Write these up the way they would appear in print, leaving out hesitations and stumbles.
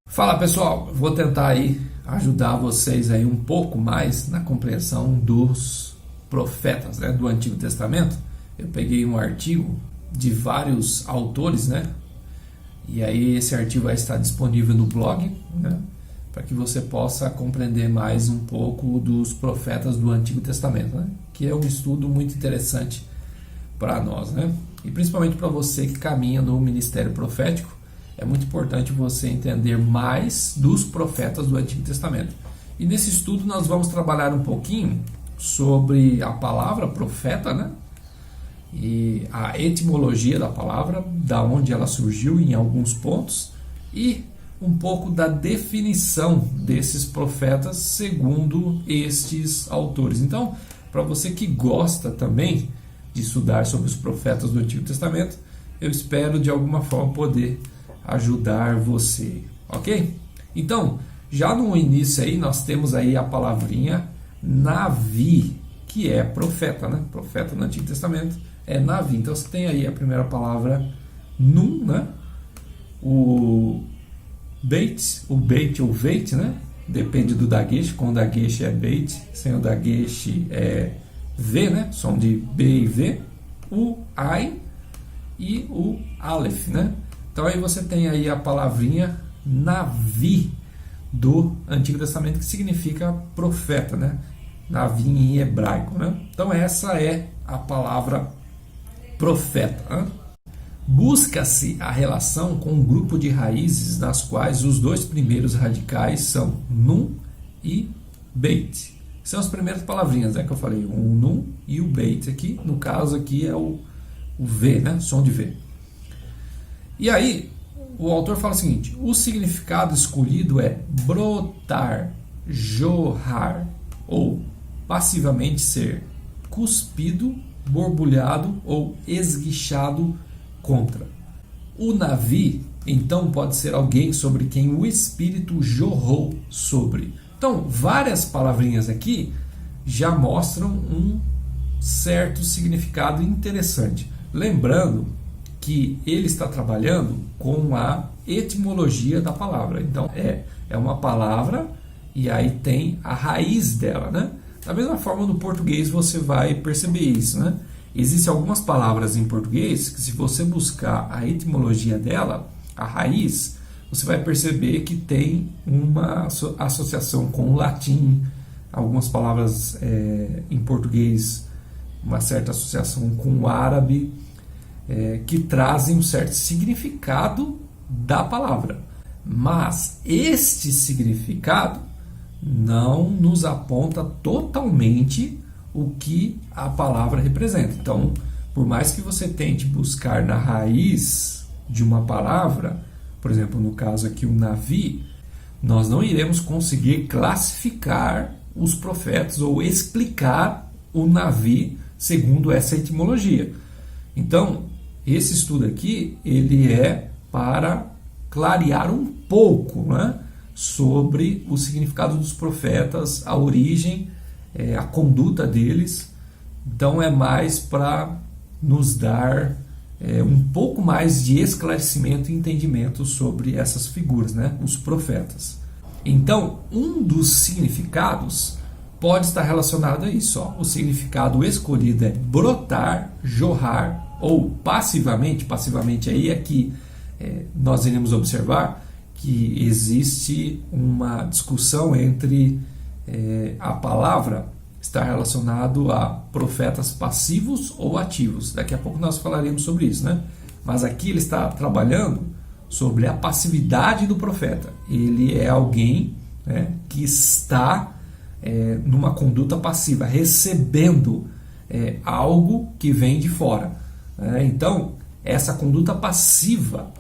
Fala pessoal, vou tentar aí ajudar vocês aí um pouco mais na compreensão dos profetas, né, do Antigo Testamento. Eu peguei um artigo de vários autores, né, e aí esse artigo vai estar disponível no blog, né, para que você possa compreender mais um pouco dos profetas do Antigo Testamento, né, que é um estudo muito interessante para nós, né, e principalmente para você que caminha no ministério profético. É muito importante você entender mais dos profetas do Antigo Testamento. E nesse estudo nós vamos trabalhar um pouquinho sobre a palavra profeta, né? E a etimologia da palavra, da onde ela surgiu em alguns pontos, e um pouco da definição desses profetas segundo estes autores. Então, para você que gosta também de estudar sobre os profetas do Antigo Testamento, eu espero de alguma forma poder ajudar você, ok? Então, já no início aí, nós temos aí a palavrinha Navi, que é profeta, né? Profeta no Antigo Testamento é Navi. Então, você tem aí a primeira palavra Nun, né? O Beit ou Veit, né? Depende do dagesh. Com o dagesh é Beit, sem o dagesh é V, né? Som de B e V. O Ai e o Aleph, né? Então aí você tem aí a palavrinha Navi do Antigo Testamento, que significa profeta, né? Navi em hebraico, né? Então essa é a palavra profeta, né? Busca-se a relação com um grupo de raízes nas quais os dois primeiros radicais são Nun e Beit. São as primeiras palavrinhas, né, que eu falei, o Nun e o Beit aqui. No caso aqui é o V, né? Som de V. E aí, o autor fala o seguinte: o significado escolhido é brotar, jorrar, ou passivamente ser cuspido, borbulhado ou esguichado contra. O Navi, então, pode ser alguém sobre quem o Espírito jorrou sobre. Então, várias palavrinhas aqui já mostram um certo significado interessante. Lembrando que ele está trabalhando com a etimologia da palavra. Então, é uma palavra e aí tem a raiz dela, né? Da mesma forma, no português você vai perceber isso, né? Existem algumas palavras em português que, se você buscar a etimologia dela, a raiz, você vai perceber que tem uma associação com o latim, algumas palavras em português, uma certa associação com o árabe, que trazem um certo significado da palavra. Mas este significado não nos aponta totalmente o que a palavra representa. Então, por mais que você tente buscar na raiz de uma palavra, por exemplo, no caso aqui o Navi, nós não iremos conseguir classificar os profetas ou explicar o Navi segundo essa etimologia. Então, esse estudo aqui, ele é para clarear um pouco, né, sobre o significado dos profetas, a origem, a conduta deles. Então é mais para nos dar um pouco mais de esclarecimento e entendimento sobre essas figuras, né, os profetas. Então, um dos significados pode estar relacionado a isso. Ó. O significado escolhido é brotar, jorrar, ou passivamente aí é que nós iremos observar que existe uma discussão entre a palavra estar relacionado a profetas passivos ou ativos. Daqui a pouco nós falaremos sobre isso, né? Mas aqui ele está trabalhando sobre a passividade do profeta. Ele é alguém, né, que está numa conduta passiva, recebendo algo que vem de fora. Então, essa conduta passiva,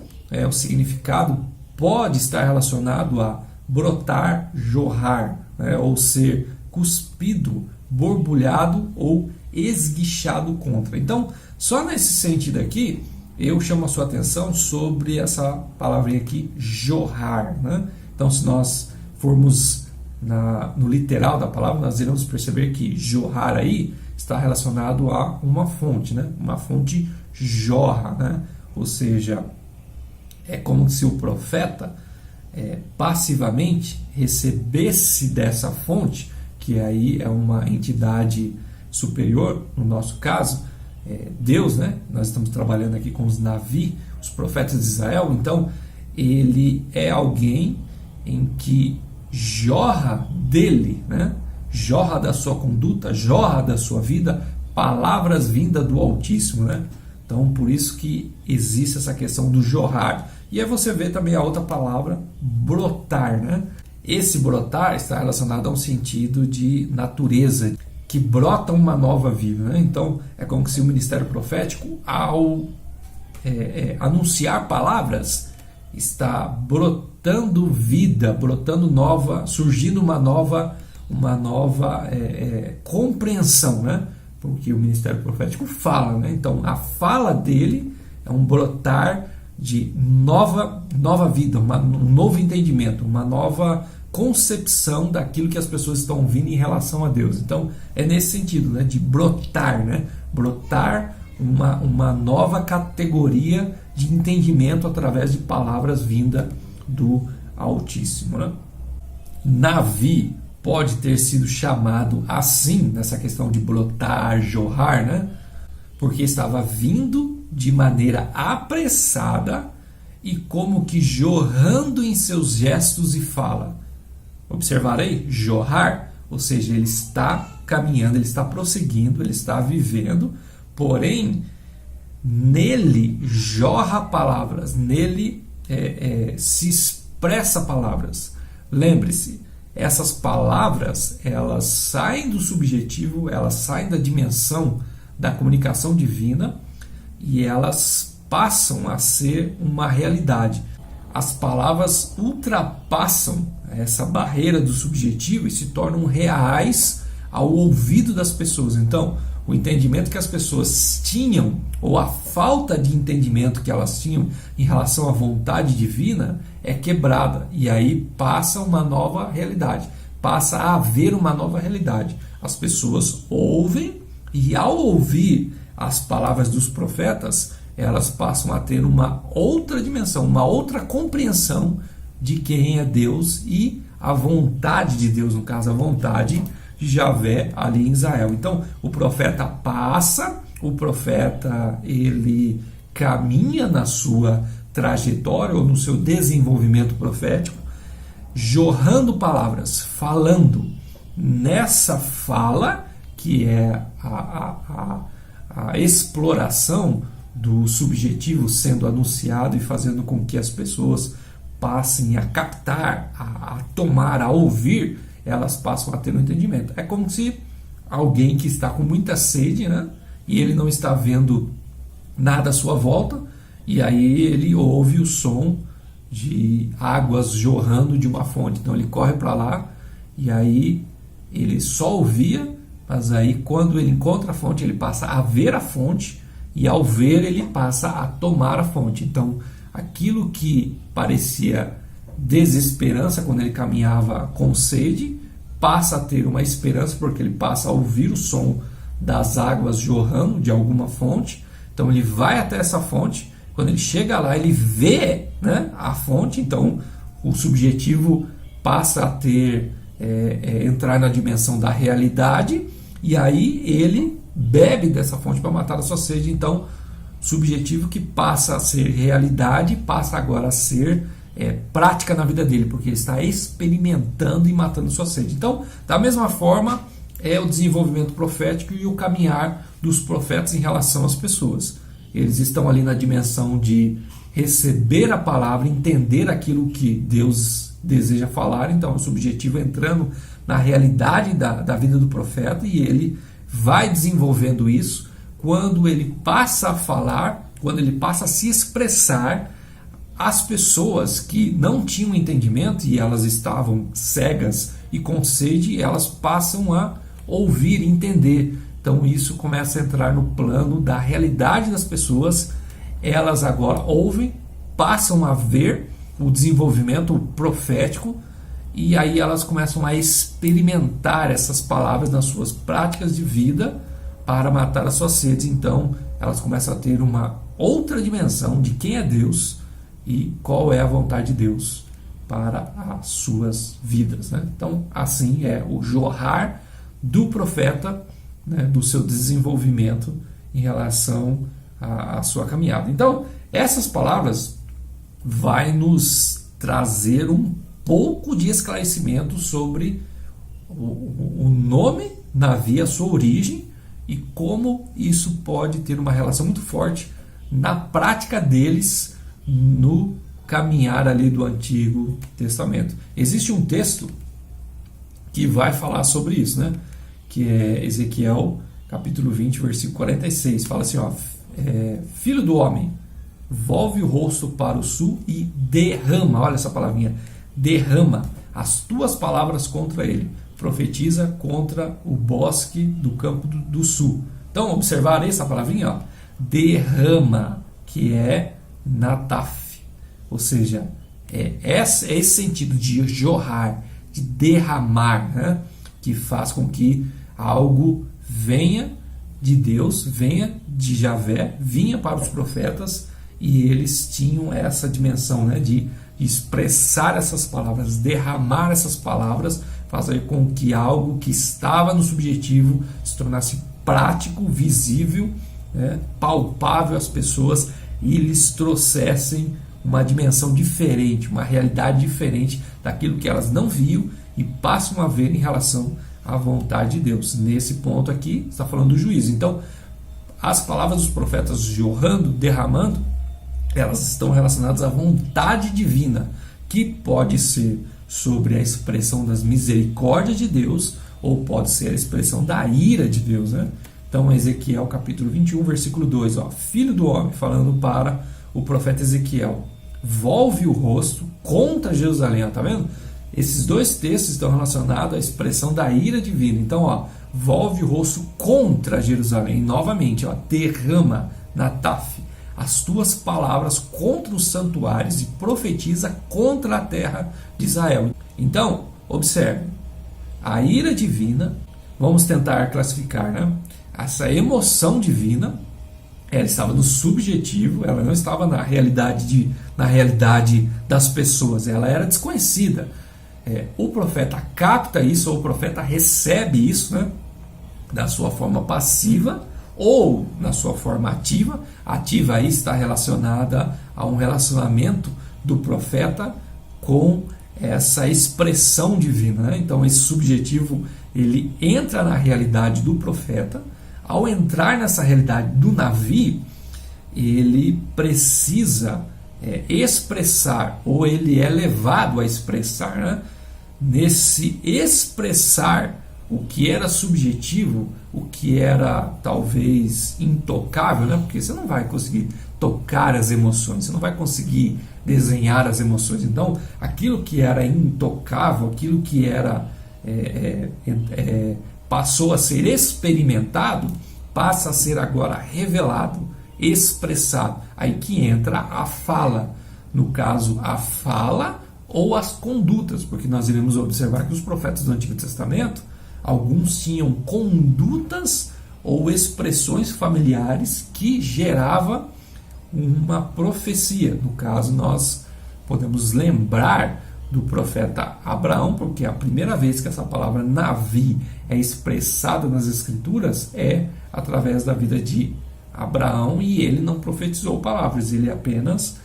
o significado pode estar relacionado a brotar, jorrar, ou ser cuspido, borbulhado ou esguichado contra. Então, só nesse sentido aqui, eu chamo a sua atenção sobre essa palavrinha aqui, jorrar, né? Então, se nós formos no literal da palavra, nós iremos perceber que jorrar aí está relacionado a uma fonte, né? Uma fonte jorra, né? Ou seja, é como se o profeta passivamente recebesse dessa fonte, que aí é uma entidade superior, no nosso caso, Deus, né? Nós estamos trabalhando aqui com os Navi, os profetas de Israel, então ele é alguém em que jorra dele, né? Jorra da sua conduta, jorra da sua vida, palavras vindas do Altíssimo, né? Então, por isso que existe essa questão do jorrar. E aí você vê também a outra palavra, brotar, né? Esse brotar está relacionado a um sentido de natureza, que brota uma nova vida, né? Então, é como se o ministério profético, ao anunciar palavras, está brotando vida, brotando nova, surgindo uma nova compreensão, né? Porque o ministério profético fala, né? Então a fala dele é um brotar de nova vida, um novo entendimento, uma nova concepção daquilo que as pessoas estão ouvindo em relação a Deus. Então é nesse sentido, né? De brotar, né? Brotar uma nova categoria de entendimento através de palavras vindas do Altíssimo, né? Navi pode ter sido chamado assim, nessa questão de brotar, jorrar, né? Porque estava vindo de maneira apressada e como que jorrando em seus gestos e fala. Observarei, jorrar, ou seja, ele está caminhando, ele está prosseguindo, ele está vivendo, porém, nele jorra palavras, nele se expressa palavras. Lembre-se, essas palavras, elas saem do subjetivo, elas saem da dimensão da comunicação divina e elas passam a ser uma realidade. As palavras ultrapassam essa barreira do subjetivo e se tornam reais ao ouvido das pessoas. Então, o entendimento que as pessoas tinham, ou a falta de entendimento que elas tinham em relação à vontade divina, é quebrada. E aí passa uma nova realidade. Passa a haver uma nova realidade. As pessoas ouvem e ao ouvir as palavras dos profetas, elas passam a ter uma outra dimensão, uma outra compreensão de quem é Deus e a vontade de Deus, no caso, a vontade de Javé ali em Israel. Então, o profeta passa, o profeta ele caminha na sua trajetória ou no seu desenvolvimento profético, jorrando palavras, falando nessa fala que é a exploração do subjetivo sendo anunciado e fazendo com que as pessoas passem a captar, a tomar, a ouvir, elas passam a ter um entendimento. É como se alguém que está com muita sede, né, e ele não está vendo nada à sua volta, e aí ele ouve o som de águas jorrando de uma fonte. Então ele corre para lá, e aí ele só ouvia, mas aí quando ele encontra a fonte, ele passa a ver a fonte, e ao ver ele passa a tomar a fonte. Então aquilo que parecia desesperança quando ele caminhava com sede, passa a ter uma esperança porque ele passa a ouvir o som das águas jorrando de alguma fonte. Então ele vai até essa fonte, quando ele chega lá ele vê, né, a fonte, então o subjetivo passa a ter entrar na dimensão da realidade e aí ele bebe dessa fonte para matar a sua sede. Então subjetivo que passa a ser realidade passa agora a ser prática na vida dele, porque ele está experimentando e matando sua sede. Então, da mesma forma, é o desenvolvimento profético e o caminhar dos profetas em relação às pessoas. Eles estão ali na dimensão de receber a palavra, entender aquilo que Deus deseja falar. Então, o subjetivo entrando na realidade da vida do profeta e ele vai desenvolvendo isso. Quando ele passa a falar, quando ele passa a se expressar, as pessoas que não tinham entendimento e elas estavam cegas e com sede, elas passam a ouvir, entender. Então isso começa a entrar no plano da realidade das pessoas. Elas agora ouvem, passam a ver o desenvolvimento profético e aí elas começam a experimentar essas palavras nas suas práticas de vida para matar as suas sedes. Então elas começam a ter uma outra dimensão de quem é Deus e qual é a vontade de Deus para as suas vidas, né? Então, assim é o jorrar do profeta, né, do seu desenvolvimento em relação à sua caminhada. Então, essas palavras vai nos trazer um pouco de esclarecimento sobre o nome Navi, a sua origem, e como isso pode ter uma relação muito forte na prática deles no caminhar ali do Antigo Testamento. Existe um texto que vai falar sobre isso, né? Que é Ezequiel capítulo 20, versículo 46. Fala assim, ó, filho do homem, volve o rosto para o sul e derrama, olha essa palavrinha, derrama as tuas palavras contra ele. Profetiza contra o bosque do campo do sul. Então, observar essa palavrinha, ó, derrama, que é nataf. Ou seja, esse sentido de jorrar, de derramar, né, que faz com que algo venha de Deus, venha de Javé, vinha para os profetas, e eles tinham essa dimensão, né, de expressar essas palavras, derramar essas palavras, fazer com que algo que estava no subjetivo se tornasse prático, visível, né, palpável às pessoas, e lhes trouxessem uma dimensão diferente, uma realidade diferente daquilo que elas não viam e passam a ver em relação à vontade de Deus. Nesse ponto aqui, está falando do juízo. Então, as palavras dos profetas jorrando, derramando, elas estão relacionadas à vontade divina, que pode ser sobre a expressão das misericórdias de Deus, ou pode ser a expressão da ira de Deus, né? Então, Ezequiel capítulo 21, versículo 2, ó, filho do homem, falando para o profeta Ezequiel, volve o rosto contra Jerusalém, ó, tá vendo? Esses dois textos estão relacionados à expressão da ira divina. Então, ó, volve o rosto contra Jerusalém, novamente, ó, derrama, nataf, as tuas palavras contra os santuários e profetiza contra a terra de Israel. Então, observe, a ira divina, vamos tentar classificar, né? Essa emoção divina, ela estava no subjetivo, ela não estava na realidade das pessoas, ela era desconhecida. O profeta capta isso, ou o profeta recebe isso, né, da sua forma passiva, ou na sua forma ativa. Ativa aí está relacionada a um relacionamento do profeta com essa expressão divina, né? Então esse subjetivo, ele entra na realidade do profeta. Ao entrar nessa realidade do Navi, ele precisa expressar, ou ele é levado a expressar, né? Nesse expressar o que era subjetivo, o que era talvez intocável, né? Porque você não vai conseguir tocar as emoções, você não vai conseguir desenhar as emoções. Então, aquilo que era intocável, aquilo que era passou a ser experimentado, passa a ser agora revelado, expressado. Aí que entra a fala, no caso a fala ou as condutas, porque nós iremos observar que os profetas do Antigo Testamento, alguns tinham condutas ou expressões familiares que gerava uma profecia. No caso, nós podemos lembrar do profeta Abraão, porque a primeira vez que essa palavra Navi é expressada nas Escrituras é através da vida de Abraão, e ele não profetizou palavras, ele apenas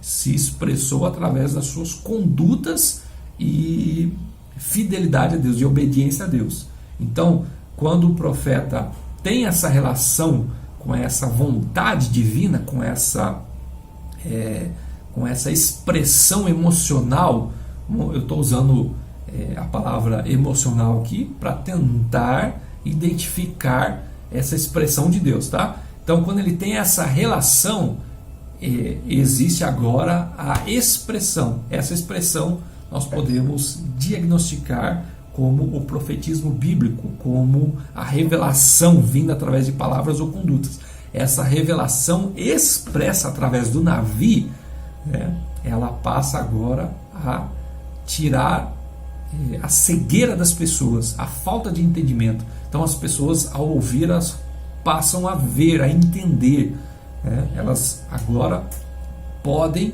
se expressou através das suas condutas e fidelidade a Deus, de obediência a Deus. Então, quando o profeta tem essa relação com essa vontade divina, com essa expressão emocional, eu estou usando a palavra emocional aqui para tentar identificar essa expressão de Deus, tá? Então, quando ele tem essa relação, existe agora a expressão. Essa expressão nós podemos diagnosticar como o profetismo bíblico, como a revelação vinda através de palavras ou condutas. Essa revelação expressa através do Navi, né, ela passa agora a tirar a cegueira das pessoas, a falta de entendimento. Então as pessoas, ao ouvir, elas passam a ver, a entender, né? Elas agora podem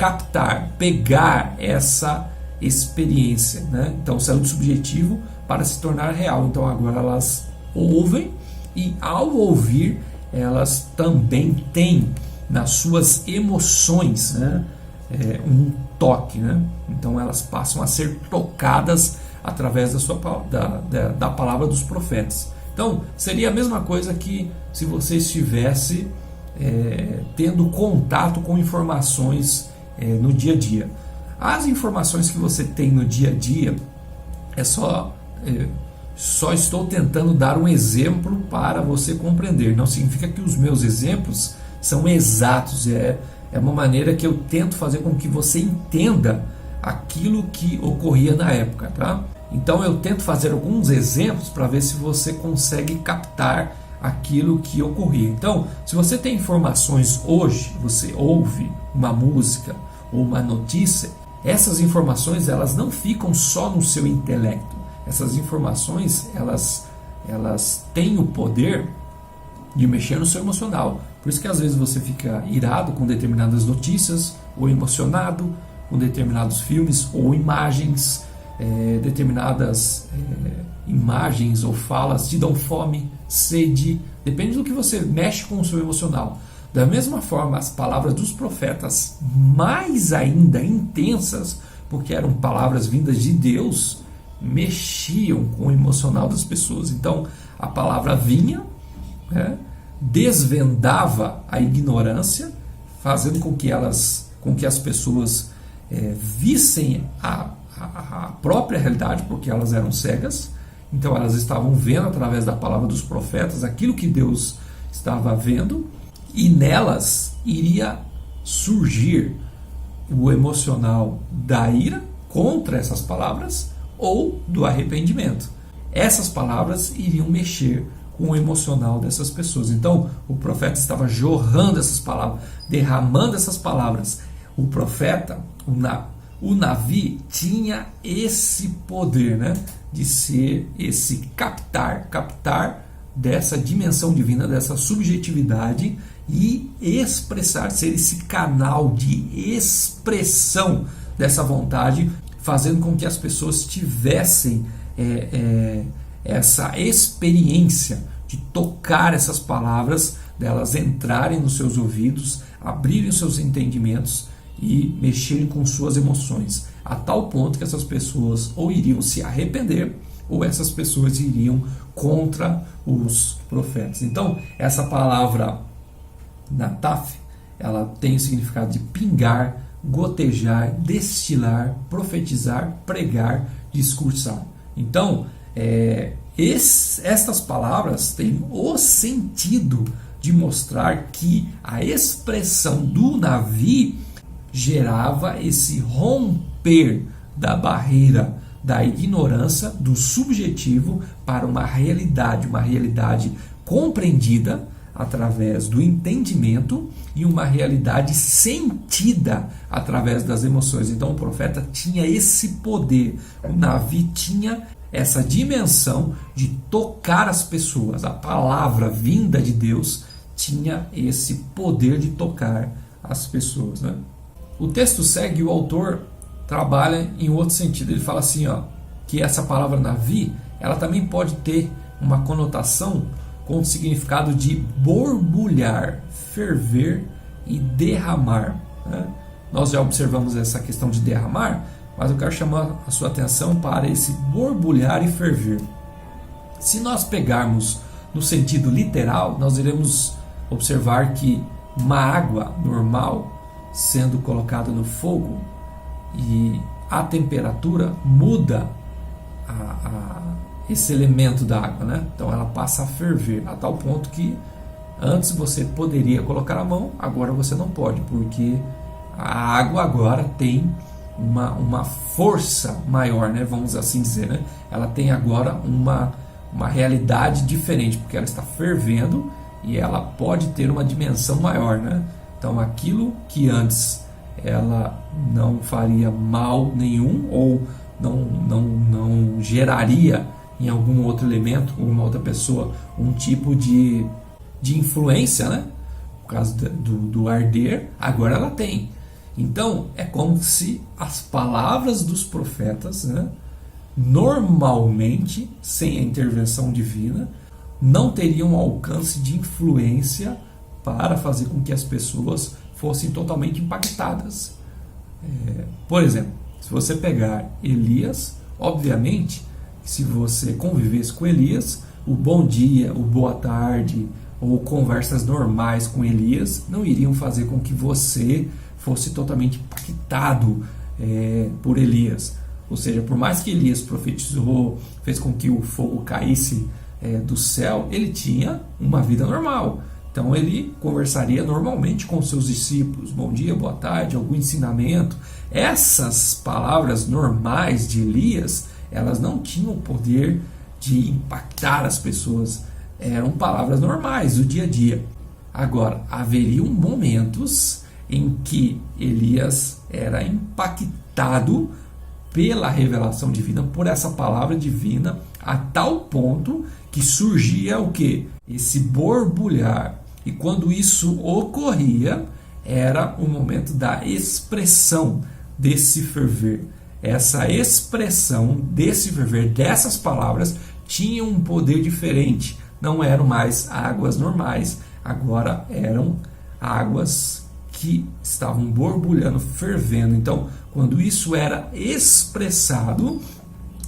captar, pegar essa experiência, né? Então saiu do subjetivo para se tornar real. Então agora elas ouvem e ao ouvir elas também têm nas suas emoções, né, um toque, né? Então elas passam a ser tocadas através da palavra dos profetas. Então seria a mesma coisa que se você estivesse tendo contato com informações no dia a dia. As informações que você tem no dia a dia só estou tentando dar um exemplo para você compreender. Não significa que os meus exemplos são exatos. É uma maneira que eu tento fazer com que você entenda aquilo que ocorria na época, tá? Então eu tento fazer alguns exemplos para ver se você consegue captar aquilo que ocorria. Então, se você tem informações hoje, você ouve uma música ou uma notícia, essas informações elas não ficam só no seu intelecto. Essas informações elas têm o poder de mexer no seu emocional. Por isso que às vezes você fica irado com determinadas notícias, ou emocionado com determinados filmes ou imagens, determinadas imagens ou falas te dão fome, sede, depende do que você mexe com o seu emocional. Da mesma forma, as palavras dos profetas, mais ainda intensas, porque eram palavras vindas de Deus, mexiam com o emocional das pessoas. Então a palavra vinha, desvendava a ignorância, fazendo com que as pessoas vissem a própria realidade, porque elas eram cegas. Então elas estavam vendo através da palavra dos profetas aquilo que Deus estava vendo, e nelas iria surgir o emocional da ira contra essas palavras ou do arrependimento. Essas palavras iriam mexer com o emocional dessas pessoas. Então o profeta estava jorrando essas palavras, derramando essas palavras. O profeta, o Navi, tinha esse poder, né, de ser esse captar dessa dimensão divina, dessa subjetividade, e expressar, ser esse canal de expressão dessa vontade, fazendo com que as pessoas tivessem essa experiência de tocar essas palavras, delas entrarem nos seus ouvidos, abrirem os seus entendimentos e mexerem com suas emoções, a tal ponto que essas pessoas ou iriam se arrepender, ou essas pessoas iriam contra os profetas. Então, essa palavra Nataf, ela tem o significado de pingar, gotejar, destilar, profetizar, pregar, discursar. Então, estas palavras têm o sentido de mostrar que a expressão do Navi gerava esse romper da barreira da ignorância, do subjetivo, para uma realidade compreendida através do entendimento e uma realidade sentida através das emoções. Então o profeta tinha esse poder, o Navi tinha essa dimensão de tocar as pessoas. A palavra vinda de Deus tinha esse poder de tocar as pessoas, né? O texto segue, o autor trabalha em outro sentido. Ele fala assim, que essa palavra Navi, ela também pode ter uma conotação com o significado de borbulhar, ferver e derramar, né? Nós já observamos essa questão de derramar, mas eu quero chamar a sua atenção para esse borbulhar e ferver. Se nós pegarmos no sentido literal, nós iremos observar que uma água normal sendo colocada no fogo e a temperatura muda esse elemento da água, né? Então ela passa a ferver a tal ponto que antes você poderia colocar a mão, agora você não pode, porque a água agora tem uma força maior, né? Vamos assim dizer, né? Ela tem agora uma realidade diferente, porque ela está fervendo e ela pode ter uma dimensão maior, né? Então aquilo que antes ela não faria mal nenhum ou não geraria em algum outro elemento ou uma outra pessoa um tipo de influência, né? Por causa do arder, agora ela tem. Então, é como se as palavras dos profetas, né, normalmente, sem a intervenção divina, não teriam alcance de influência para fazer com que as pessoas fossem totalmente impactadas. Por exemplo, se você pegar Elias, obviamente, se você convivesse com Elias, o bom dia, o boa tarde ou conversas normais com Elias não iriam fazer com que você fosse totalmente impactado por Elias. Ou seja, por mais que Elias profetizou, fez com que o fogo caísse do céu, ele tinha uma vida normal. Então ele conversaria normalmente com seus discípulos, bom dia, boa tarde, algum ensinamento. Essas palavras normais de Elias, elas não tinham o poder de impactar as pessoas, eram palavras normais do dia a dia. Agora, haveriam momentos em que Elias era impactado pela revelação divina, por essa palavra divina, a tal ponto que surgia o quê? Esse borbulhar. E quando isso ocorria, era o momento da expressão desse ferver. Essa expressão desse ferver, dessas palavras, tinha um poder diferente. Não eram mais águas normais, agora eram águas que estavam borbulhando, fervendo. Então, quando isso era expressado,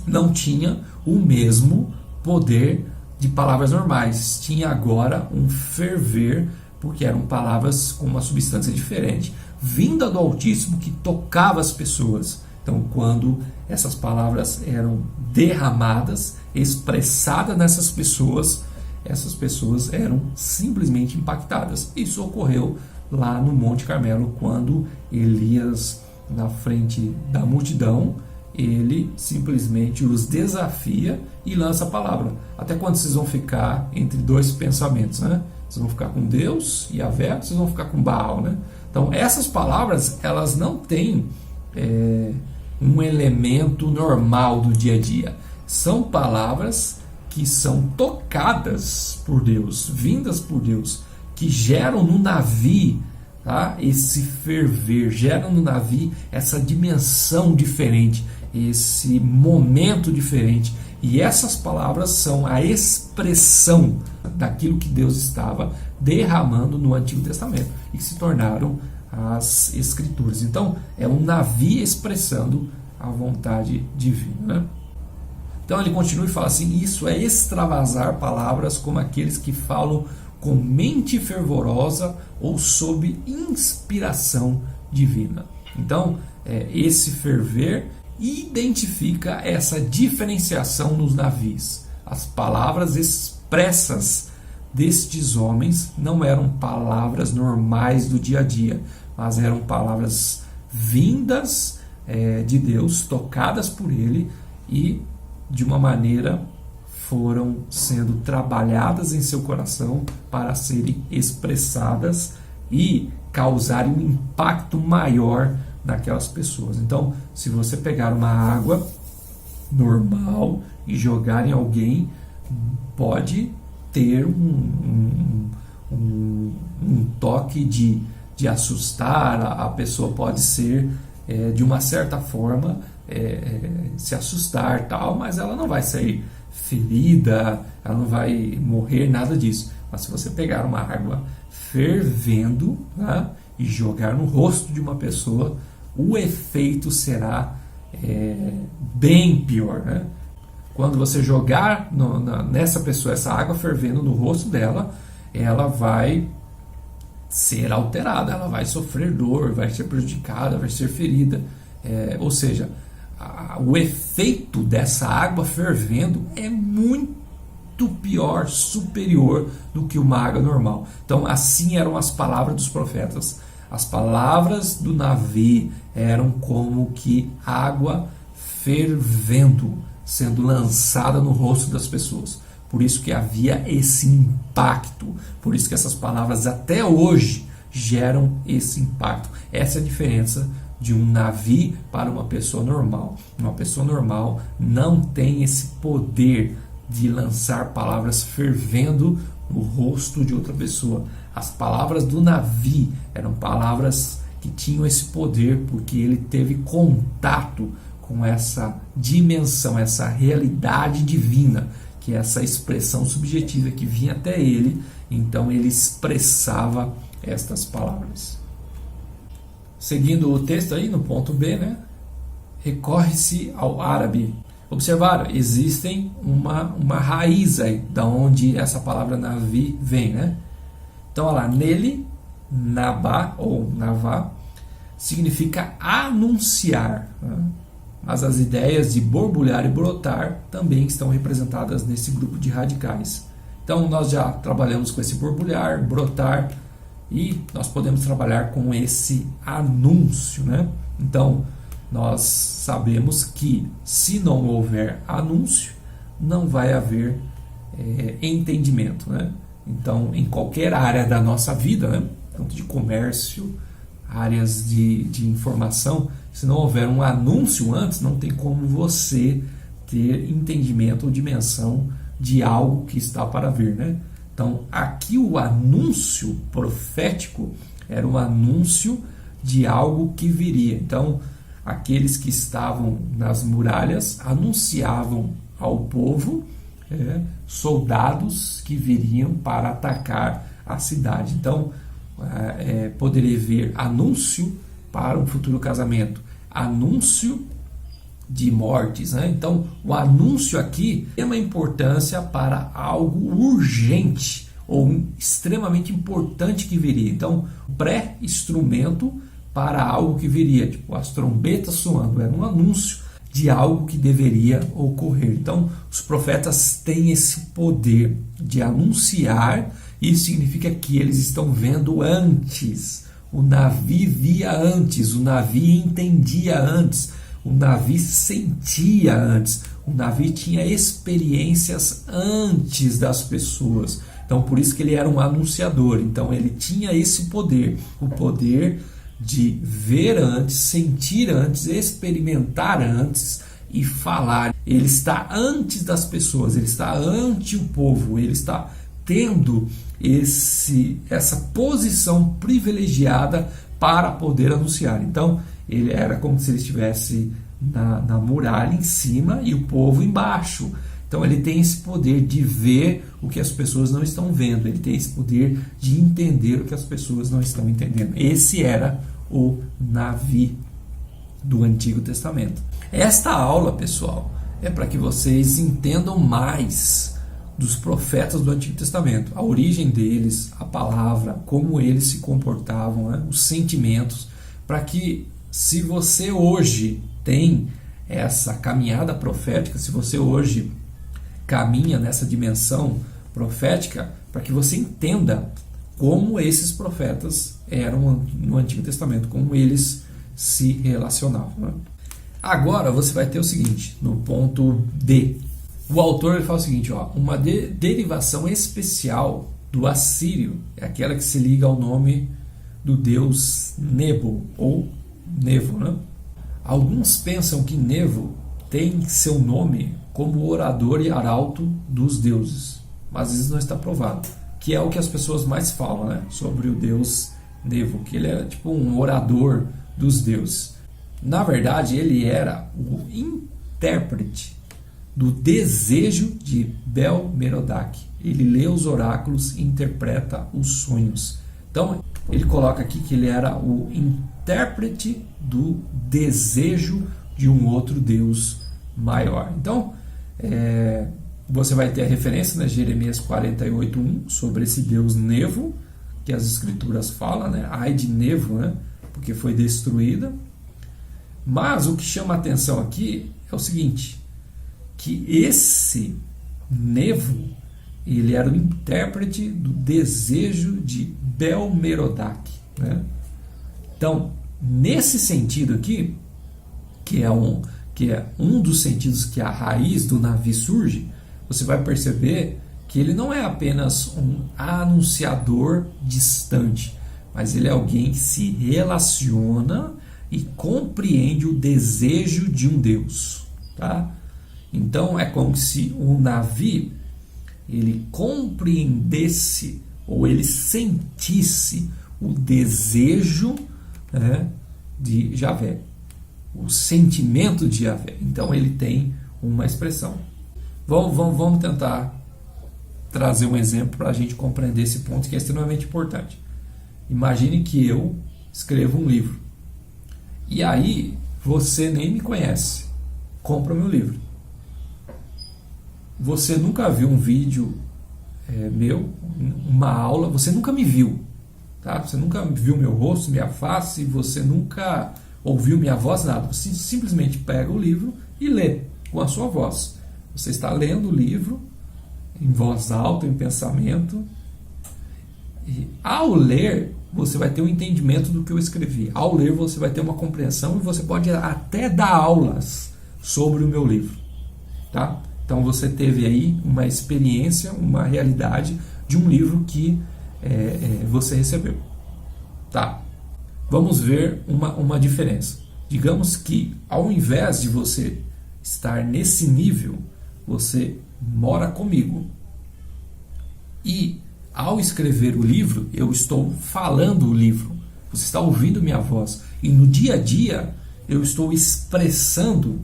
não tinha o mesmo poder de palavras normais. Tinha agora um ferver, porque eram palavras com uma substância diferente, vinda do Altíssimo, que tocava as pessoas. Então, quando essas palavras eram derramadas, expressadas nessas pessoas, essas pessoas eram simplesmente impactadas. Isso ocorreu lá no Monte Carmelo, quando Elias, na frente da multidão, ele simplesmente os desafia e lança a palavra. Até quando vocês vão ficar entre dois pensamentos, né? Vocês vão ficar com Deus e Yahvé, vocês vão ficar com Baal, né? Então, essas palavras, elas não têm um elemento normal do dia a dia. São palavras que são tocadas por Deus, vindas por Deus, que geram no navio, tá, esse ferver, geram no navio essa dimensão diferente, esse momento diferente. E essas palavras são a expressão daquilo que Deus estava derramando no Antigo Testamento e que se tornaram as Escrituras. Então, é um navio expressando a vontade divina, né? Então ele continua e fala assim: isso é extravasar palavras como aqueles que falam com mente fervorosa ou sob inspiração divina. Então, esse ferver identifica essa diferenciação nos navios. As palavras expressas destes homens não eram palavras normais do dia a dia, mas eram palavras vindas de Deus, tocadas por Ele, e de uma maneira foram sendo trabalhadas em seu coração para serem expressadas e causarem um impacto maior naquelas pessoas. Então, se você pegar uma água normal e jogar em alguém, pode ter um toque de assustar, a pessoa pode ser, de uma certa forma, se assustar, tal, mas ela não vai sair ferida, ela não vai morrer, nada disso. Mas se você pegar uma água fervendo, né, e jogar no rosto de uma pessoa, o efeito será bem pior, né? Quando você jogar nessa pessoa essa água fervendo no rosto dela, ela vai ser alterada, ela vai sofrer dor, vai ser prejudicada, vai ser ferida. Ou seja, o efeito dessa água fervendo é muito pior, superior do que uma água normal. Então, assim eram as palavras dos profetas. As palavras do navio eram como que água fervendo, sendo lançada no rosto das pessoas. Por isso que havia esse impacto. Por isso que essas palavras até hoje geram esse impacto. Essa é a diferença de um navio para uma pessoa normal. Uma pessoa normal não tem esse poder de lançar palavras fervendo no rosto de outra pessoa. As palavras do navio eram palavras que tinham esse poder, porque ele teve contato com essa dimensão, essa realidade divina, que é essa expressão subjetiva que vinha até ele, então ele expressava estas palavras. Seguindo o texto aí no ponto B, né? Recorre-se ao árabe. Observaram, existem uma raiz aí, da onde essa palavra Navi vem, né? Então, olha lá, nele, Nabá ou Navá, significa anunciar, né? Mas as ideias de borbulhar e brotar também estão representadas nesse grupo de radicais. Então, nós já trabalhamos com esse borbulhar, brotar, e nós podemos trabalhar com esse anúncio, né? Então, nós sabemos que se não houver anúncio, não vai haver entendimento, né? Então, em qualquer área da nossa vida, né? Tanto de comércio, áreas de informação, se não houver um anúncio antes, não tem como você ter entendimento ou dimensão de algo que está para vir, né? Então, aqui o anúncio profético era um anúncio de algo que viria. Então, aqueles que estavam nas muralhas anunciavam ao povo soldados que viriam para atacar a cidade. Então, poderia haver anúncio para um futuro casamento, anúncio de mortes, né? Então, o anúncio aqui tem uma importância para algo urgente ou extremamente importante que viria. Então, pré-instrumento para algo que viria, tipo as trombetas soando, era um anúncio de algo que deveria ocorrer. Então, os profetas têm esse poder de anunciar. Isso significa que eles estão vendo antes. O Navi via antes, o Navi entendia antes, o Navi sentia antes, o Navi tinha experiências antes das pessoas. Então, por isso que ele era um anunciador. Então, ele tinha esse poder, o poder de ver antes, sentir antes, experimentar antes e falar. Ele está antes das pessoas, ele está ante o povo, ele está tendo essa posição privilegiada para poder anunciar. Então, ele era como se ele estivesse na muralha em cima e o povo embaixo. Então, ele tem esse poder de ver o que as pessoas não estão vendo. Ele tem esse poder de entender o que as pessoas não estão entendendo. Esse era o Navi do Antigo Testamento. Esta aula, pessoal, é para que vocês entendam mais dos profetas do Antigo Testamento, a origem deles, a palavra, como eles se comportavam, né? Os sentimentos, para que, se você hoje tem essa caminhada profética, se você hoje caminha nessa dimensão profética, para que você entenda como esses profetas eram no Antigo Testamento, como eles se relacionavam, né? Agora você vai ter o seguinte, no ponto D. O autor ele fala o seguinte, uma derivação especial do assírio é aquela que se liga ao nome do deus Nebo, ou Nevo, né? Alguns pensam que Nevo tem seu nome como orador e arauto dos deuses, mas isso não está provado, que é o que as pessoas mais falam, né? Sobre o deus Nevo, que ele é tipo um orador dos deuses. Na verdade, ele era o intérprete do desejo de Bel-Merodach. Ele lê os oráculos e interpreta os sonhos. Então, ele coloca aqui que ele era o intérprete do desejo de um outro Deus maior. Então, você vai ter a referência, né, Jeremias 48:1, sobre esse Deus Nevo, que as escrituras falam, né? Ai de Nevo, né? Porque foi destruída. Mas o que chama a atenção aqui é o seguinte, que esse Nevo, ele era o intérprete do desejo de Bel-Merodach, né? Então, nesse sentido aqui, que é um dos sentidos que a raiz do Navi surge, você vai perceber que ele não é apenas um anunciador distante, mas ele é alguém que se relaciona e compreende o desejo de um Deus, tá? Então é como se o Navi ele compreendesse ou ele sentisse o desejo né, de Javé, o sentimento de Javé. Então ele tem uma expressão. Vamos tentar trazer um exemplo para a gente compreender esse ponto que é extremamente importante. Imagine que eu escrevo um livro e aí você nem me conhece, compra o meu livro. Você nunca viu um vídeo meu, uma aula, você nunca me viu, tá? Você nunca viu meu rosto, minha face, você nunca ouviu minha voz, nada. Você simplesmente pega o livro e lê com a sua voz. Você está lendo o livro em voz alta, em pensamento, e ao ler você vai ter um entendimento do que eu escrevi. Ao ler você vai ter uma compreensão e você pode até dar aulas sobre o meu livro, tá? Então você teve aí uma experiência, uma realidade de um livro que você recebeu, tá? Vamos ver uma diferença. Digamos que ao invés de você estar nesse nível, você mora comigo e ao escrever o livro, eu estou falando o livro, você está ouvindo minha voz e no dia a dia eu estou expressando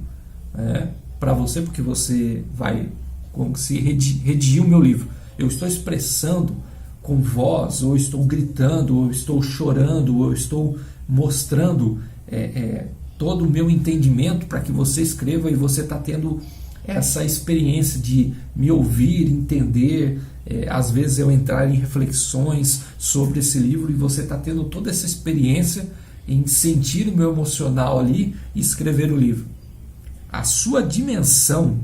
para você, porque você vai se redigir o meu livro, eu estou expressando com voz, ou estou gritando, ou estou chorando, ou estou mostrando todo o meu entendimento para que você escreva, e você está tendo essa experiência de me ouvir, entender, às vezes eu entrar em reflexões sobre esse livro, e você está tendo toda essa experiência em sentir o meu emocional ali e escrever o livro. A sua dimensão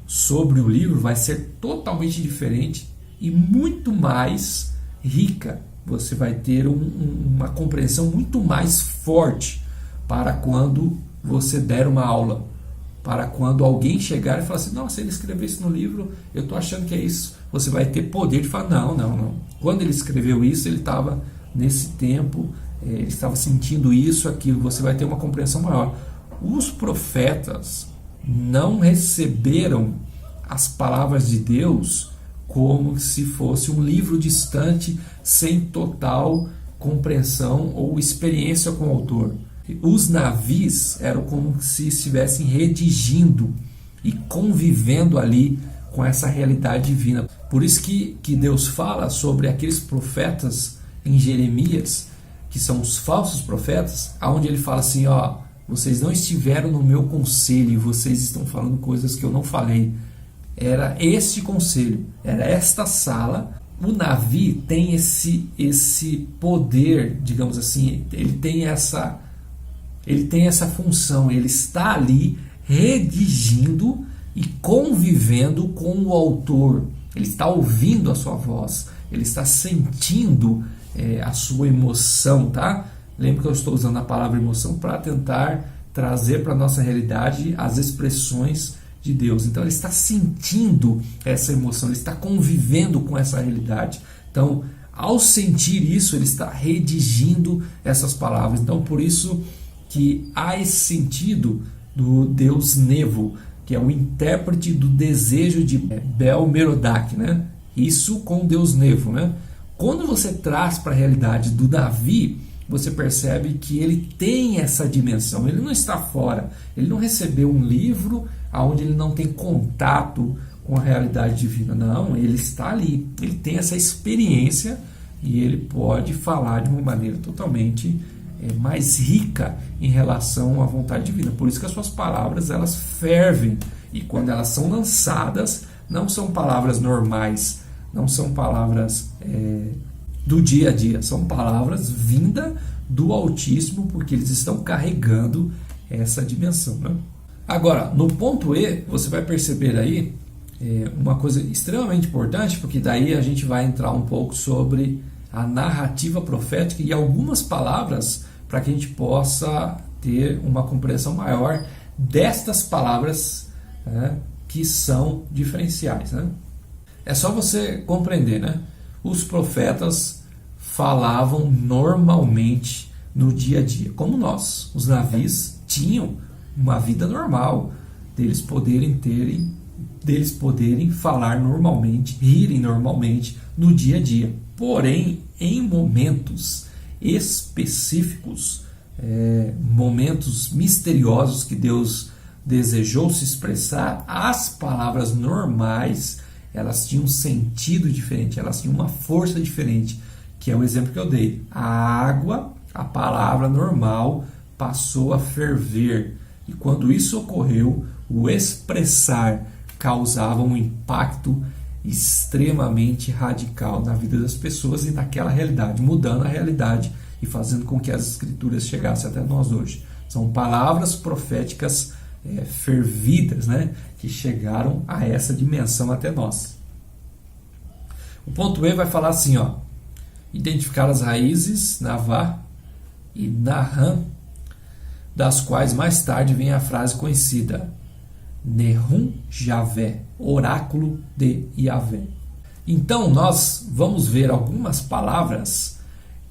sobre o livro vai ser totalmente diferente e muito mais rica. Você vai ter uma compreensão muito mais forte para quando você der uma aula, para quando alguém chegar e falar assim, nossa, ele escreveu isso no livro, eu estou achando que é isso. Você vai ter poder de falar, não. Quando ele escreveu isso, ele estava nesse tempo, ele estava sentindo isso, aquilo. Você vai ter uma compreensão maior. Os profetas não receberam as palavras de Deus como se fosse um livro distante, sem total compreensão ou experiência com o autor. Os navios eram como se estivessem redigindo e convivendo ali com essa realidade divina. Por isso que Deus fala sobre aqueles profetas em Jeremias, que são os falsos profetas, onde ele fala assim, vocês não estiveram no meu conselho e vocês estão falando coisas que eu não falei. Era este conselho, era esta sala. O navio tem esse poder, digamos assim, ele tem essa função, ele está ali redigindo e convivendo com o autor. Ele está ouvindo a sua voz, ele está sentindo a sua emoção, tá? Lembra que eu estou usando a palavra emoção para tentar trazer para a nossa realidade as expressões de Deus. Então ele está sentindo essa emoção, ele está convivendo com essa realidade. Então, ao sentir isso, ele está redigindo essas palavras. Então, por isso que há esse sentido do Deus Nevo, que é o intérprete do desejo de Bel-Merodach, né? Isso com Deus Nevo, né? Quando você traz para a realidade do Davi, você percebe que ele tem essa dimensão, ele não está fora, ele não recebeu um livro onde ele não tem contato com a realidade divina, não, ele está ali, ele tem essa experiência e ele pode falar de uma maneira totalmente mais rica em relação à vontade divina. Por isso que as suas palavras, elas fervem, e quando elas são lançadas, não são palavras normais, não são palavras do dia a dia, são palavras vindas do Altíssimo, porque eles estão carregando essa dimensão, né? Agora, no ponto E, você vai perceber aí uma coisa extremamente importante, porque daí a gente vai entrar um pouco sobre a narrativa profética e algumas palavras para que a gente possa ter uma compreensão maior destas palavras, né, que são diferenciais, né? É só você compreender, né? Os profetas falavam normalmente no dia a dia, como nós. Os navios tinham uma vida normal, deles poderem falar normalmente, rirem normalmente no dia a dia. Porém, em momentos específicos, momentos misteriosos que Deus desejou se expressar, as palavras normais, elas tinham um sentido diferente, elas tinham uma força diferente, que é o exemplo que eu dei. A água, a palavra normal, passou a ferver. E quando isso ocorreu, o expressar causava um impacto extremamente radical na vida das pessoas e naquela realidade, mudando a realidade e fazendo com que as escrituras chegassem até nós hoje. São palavras proféticas fervidas, né, que chegaram a essa dimensão até nós. O ponto E vai falar assim, ó, identificar as raízes, Navá e Naham, das quais mais tarde vem a frase conhecida, Nehum Javé, oráculo de Yahvé. Então nós vamos ver algumas palavras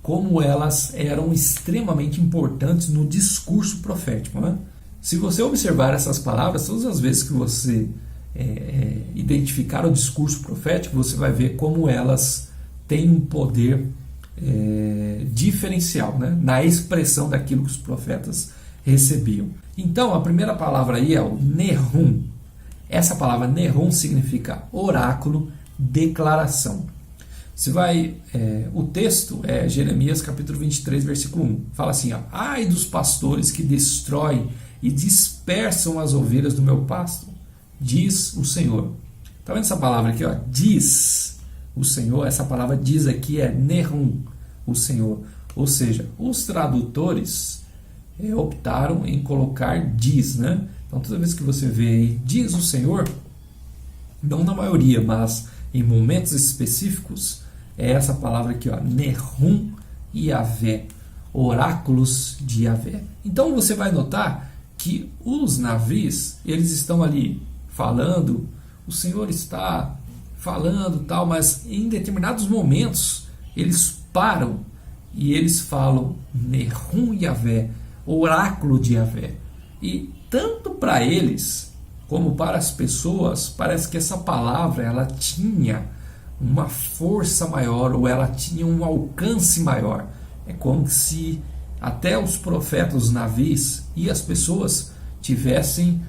como elas eram extremamente importantes no discurso profético, né? Se você observar essas palavras, todas as vezes que você identificar o discurso profético, você vai ver como elas têm um poder diferencial, né, na expressão daquilo que os profetas recebiam. Então, a primeira palavra aí é o Nehum. Essa palavra Nehum significa oráculo, declaração. O texto é Jeremias capítulo 23, versículo 1. Fala assim, ó, ai dos pastores que destroem e dispersam as ovelhas do meu pasto, diz o Senhor. Está vendo essa palavra aqui, ó? Diz o Senhor. Essa palavra diz aqui é Nehum, o Senhor. Ou seja, os tradutores optaram em colocar diz, né? Então toda vez que você vê aí, diz o Senhor, não na maioria, mas em momentos específicos, é essa palavra aqui, ó, Nehum Yahvé, oráculos de Yahvé. Então você vai notar que os navios, eles estão ali falando, o Senhor está falando tal, mas em determinados momentos eles param e eles falam Nehum Yahvé, oráculo de Yahvé. E tanto para eles como para as pessoas, parece que essa palavra ela tinha uma força maior, ou ela tinha um alcance maior. É como se até os profetas, os navios e as pessoas tivessem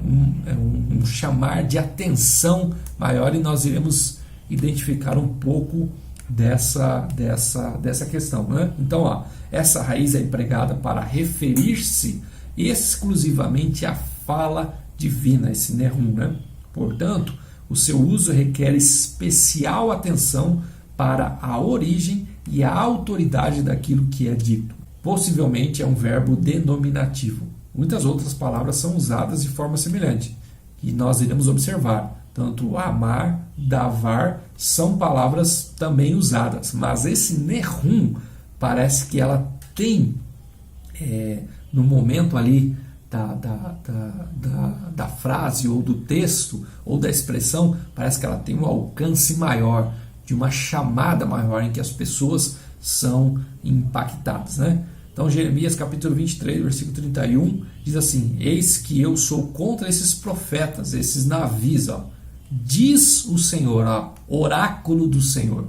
um chamar de atenção maior, e nós iremos identificar um pouco dessa questão, né? Então, ó, essa raiz é empregada para referir-se exclusivamente à fala divina, esse Nehum, né? Portanto, o seu uso requer especial atenção para a origem e a autoridade daquilo que é dito. Possivelmente é um verbo denominativo. Muitas outras palavras são usadas de forma semelhante, e nós iremos observar. Tanto amar, davar são palavras também usadas, mas esse Nehum parece que ela tem, no momento ali da frase ou do texto ou da expressão, parece que ela tem um alcance maior, de uma chamada maior em que as pessoas são impactadas, né? Então Jeremias capítulo 23, versículo 31 diz assim: eis que eu sou contra esses profetas, esses navios, ó, diz o Senhor, ó, oráculo do Senhor,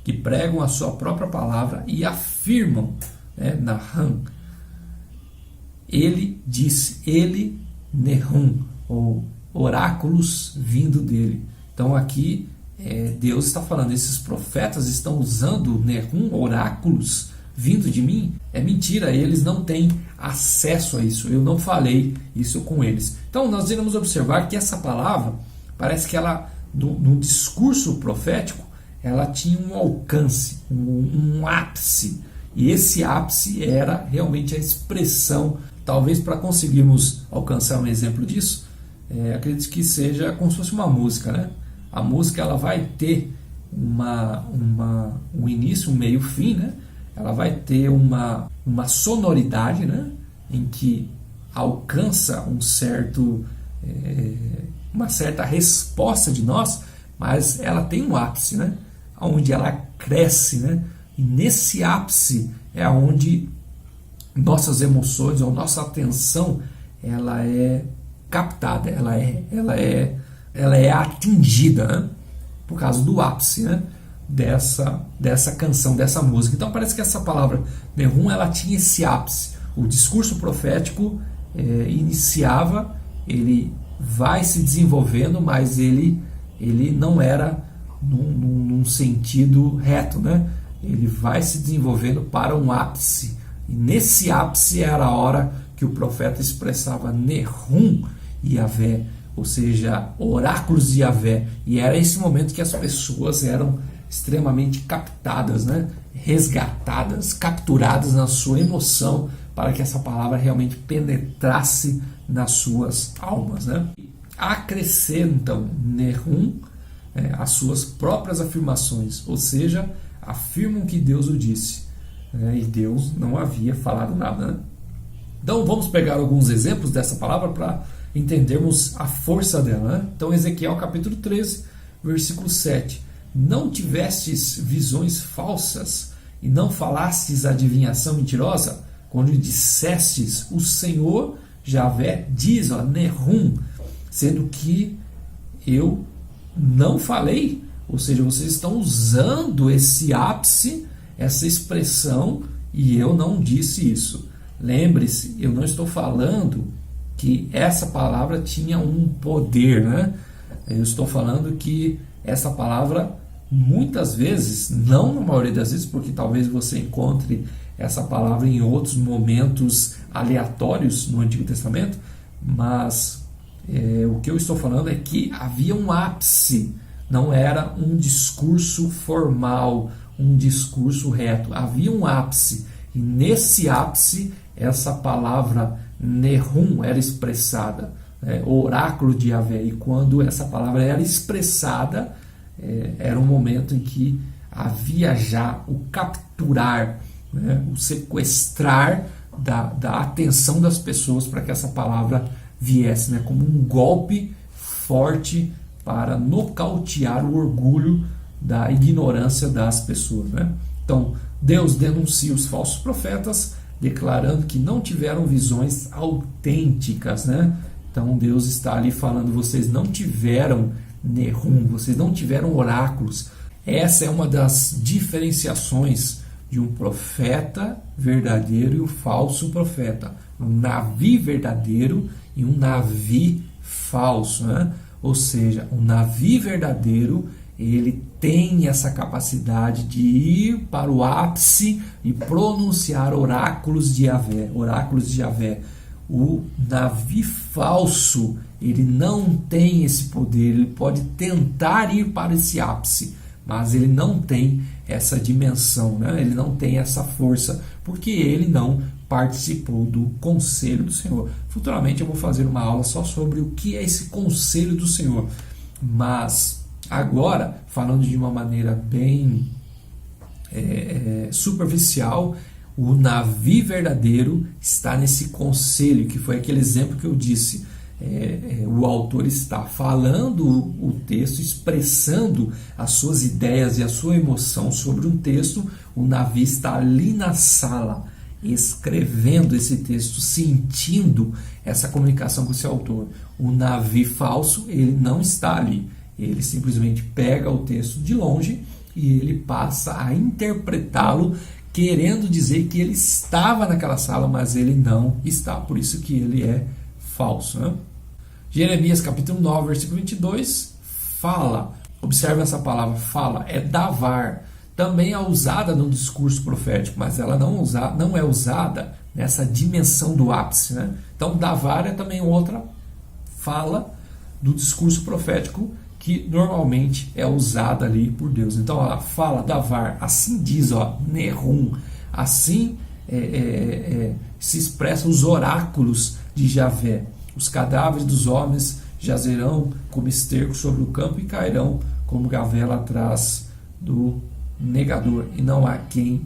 que pregam a sua própria palavra e afirmam, né, Naham. Ele disse, ele, Nehum, ou oráculos vindo dele. Então aqui Deus está falando, esses profetas estão usando Nehum, oráculos vindo de mim. É mentira, eles não têm acesso a isso, eu não falei isso com eles. Então nós iremos observar que essa palavra, parece que ela, no discurso profético, ela tinha um alcance, um ápice, e esse ápice era realmente a expressão. Talvez para conseguirmos alcançar um exemplo disso, acredito que seja como se fosse uma música, né? A música ela vai ter um início, um meio, fim, né? Ela vai ter uma sonoridade, né? Em que alcança uma certa resposta de nós, mas ela tem um ápice, né? Onde ela cresce, né? E nesse ápice é onde nossas emoções ou nossa atenção ela é captada, ela é atingida, né? Por causa do ápice, né, dessa canção, dessa música. Então parece que essa palavra Nehum, ela tinha esse ápice. O discurso profético iniciava, ele vai se desenvolvendo, mas ele não era num sentido reto, né? Ele vai se desenvolvendo para um ápice. E nesse ápice era a hora que o profeta expressava Nehum Yahvé, ou seja, oráculos de Yahvé. E era esse momento que as pessoas eram extremamente captadas, né? Resgatadas, capturadas na sua emoção, para que essa palavra realmente penetrasse nas suas almas, né? Acrescentam Nehum as suas próprias afirmações, ou seja, afirmam que Deus o disse, e Deus não havia falado nada, né? Então vamos pegar alguns exemplos dessa palavra para entendermos a força dela, né? Então Ezequiel capítulo 13, versículo 7: não tivestes visões falsas e não falastes adivinhação mentirosa, quando dissestes o Senhor Yahvé diz, Nehum, sendo que eu não falei. Ou seja, vocês estão usando esse ápice, essa expressão, e eu não disse isso. Lembre-se, eu não estou falando que essa palavra tinha um poder, né? Eu estou falando que essa palavra, muitas vezes, não na maioria das vezes, porque talvez você encontre essa palavra em outros momentos aleatórios no Antigo Testamento, mas o que eu estou falando é que havia um ápice, não era um discurso formal, um discurso reto, havia um ápice, e nesse ápice essa palavra Nehum era expressada, oráculo de Yahvé, e quando essa palavra era expressada, era um momento em que havia já o capturar, o sequestrar da atenção das pessoas para que essa palavra viesse, como um golpe forte para nocautear o orgulho da ignorância das pessoas, né? Então Deus denuncia os falsos profetas, declarando que não tiveram visões autênticas, né? Então Deus está ali falando: vocês não tiveram Nehum, vocês não tiveram oráculos. Essa é uma das diferenciações de um profeta verdadeiro e um falso profeta, um navi verdadeiro e um navi falso, né? Ou seja, um navi verdadeiro, ele tem essa capacidade de ir para o ápice e pronunciar oráculos de Yahvé, oráculos de Yahvé. O navi falso, ele não tem esse poder, ele pode tentar ir para esse ápice, mas ele não tem essa dimensão, né? Ele não tem essa força, porque ele não participou do conselho do Senhor. Futuramente eu vou fazer uma aula só sobre o que é esse conselho do Senhor, mas agora, falando de uma maneira bem superficial, o navi verdadeiro está nesse conselho, que foi aquele exemplo que eu disse. O autor está falando o texto, expressando as suas ideias e a sua emoção sobre um texto. O navi está ali na sala, escrevendo esse texto, sentindo essa comunicação com esse autor. O navi falso, ele não está ali. Ele simplesmente pega o texto de longe e ele passa a interpretá-lo, querendo dizer que ele estava naquela sala, mas ele não está. Por isso que ele é falso, né? Jeremias capítulo 9, versículo 22, fala, observe essa palavra, fala, é davar, também é usada no discurso profético, mas ela não é usada nessa dimensão do ápice, né? Então davar é também outra fala do discurso profético que normalmente é usada ali por Deus. Então ela fala, davar, assim diz, Nehum, assim se expressam os oráculos de Yahvé. Os cadáveres dos homens jazerão como esterco sobre o campo e cairão como gavela atrás do negador, e não há quem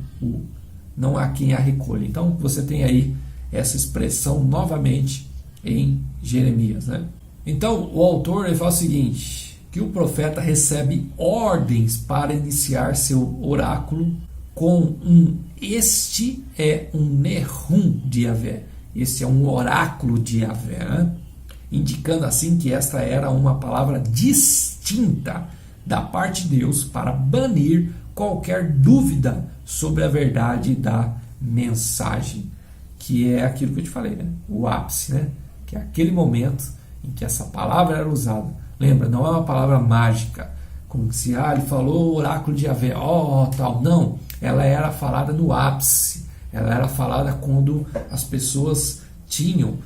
a recolha. Então você tem aí essa expressão novamente em Jeremias, né? Então o autor ele fala o seguinte, que o profeta recebe ordens para iniciar seu oráculo com este é um Nehum de Yahvé. Esse é um oráculo de Yahvé, né? Indicando assim que esta era uma palavra distinta da parte de Deus para banir qualquer dúvida sobre a verdade da mensagem, que é aquilo que eu te falei, né? O ápice, né? Que é aquele momento em que essa palavra era usada. Lembra, não é uma palavra mágica, como se ele falou o oráculo de Javé, tal. Não, ela era falada no ápice, ela era falada quando as pessoas tinham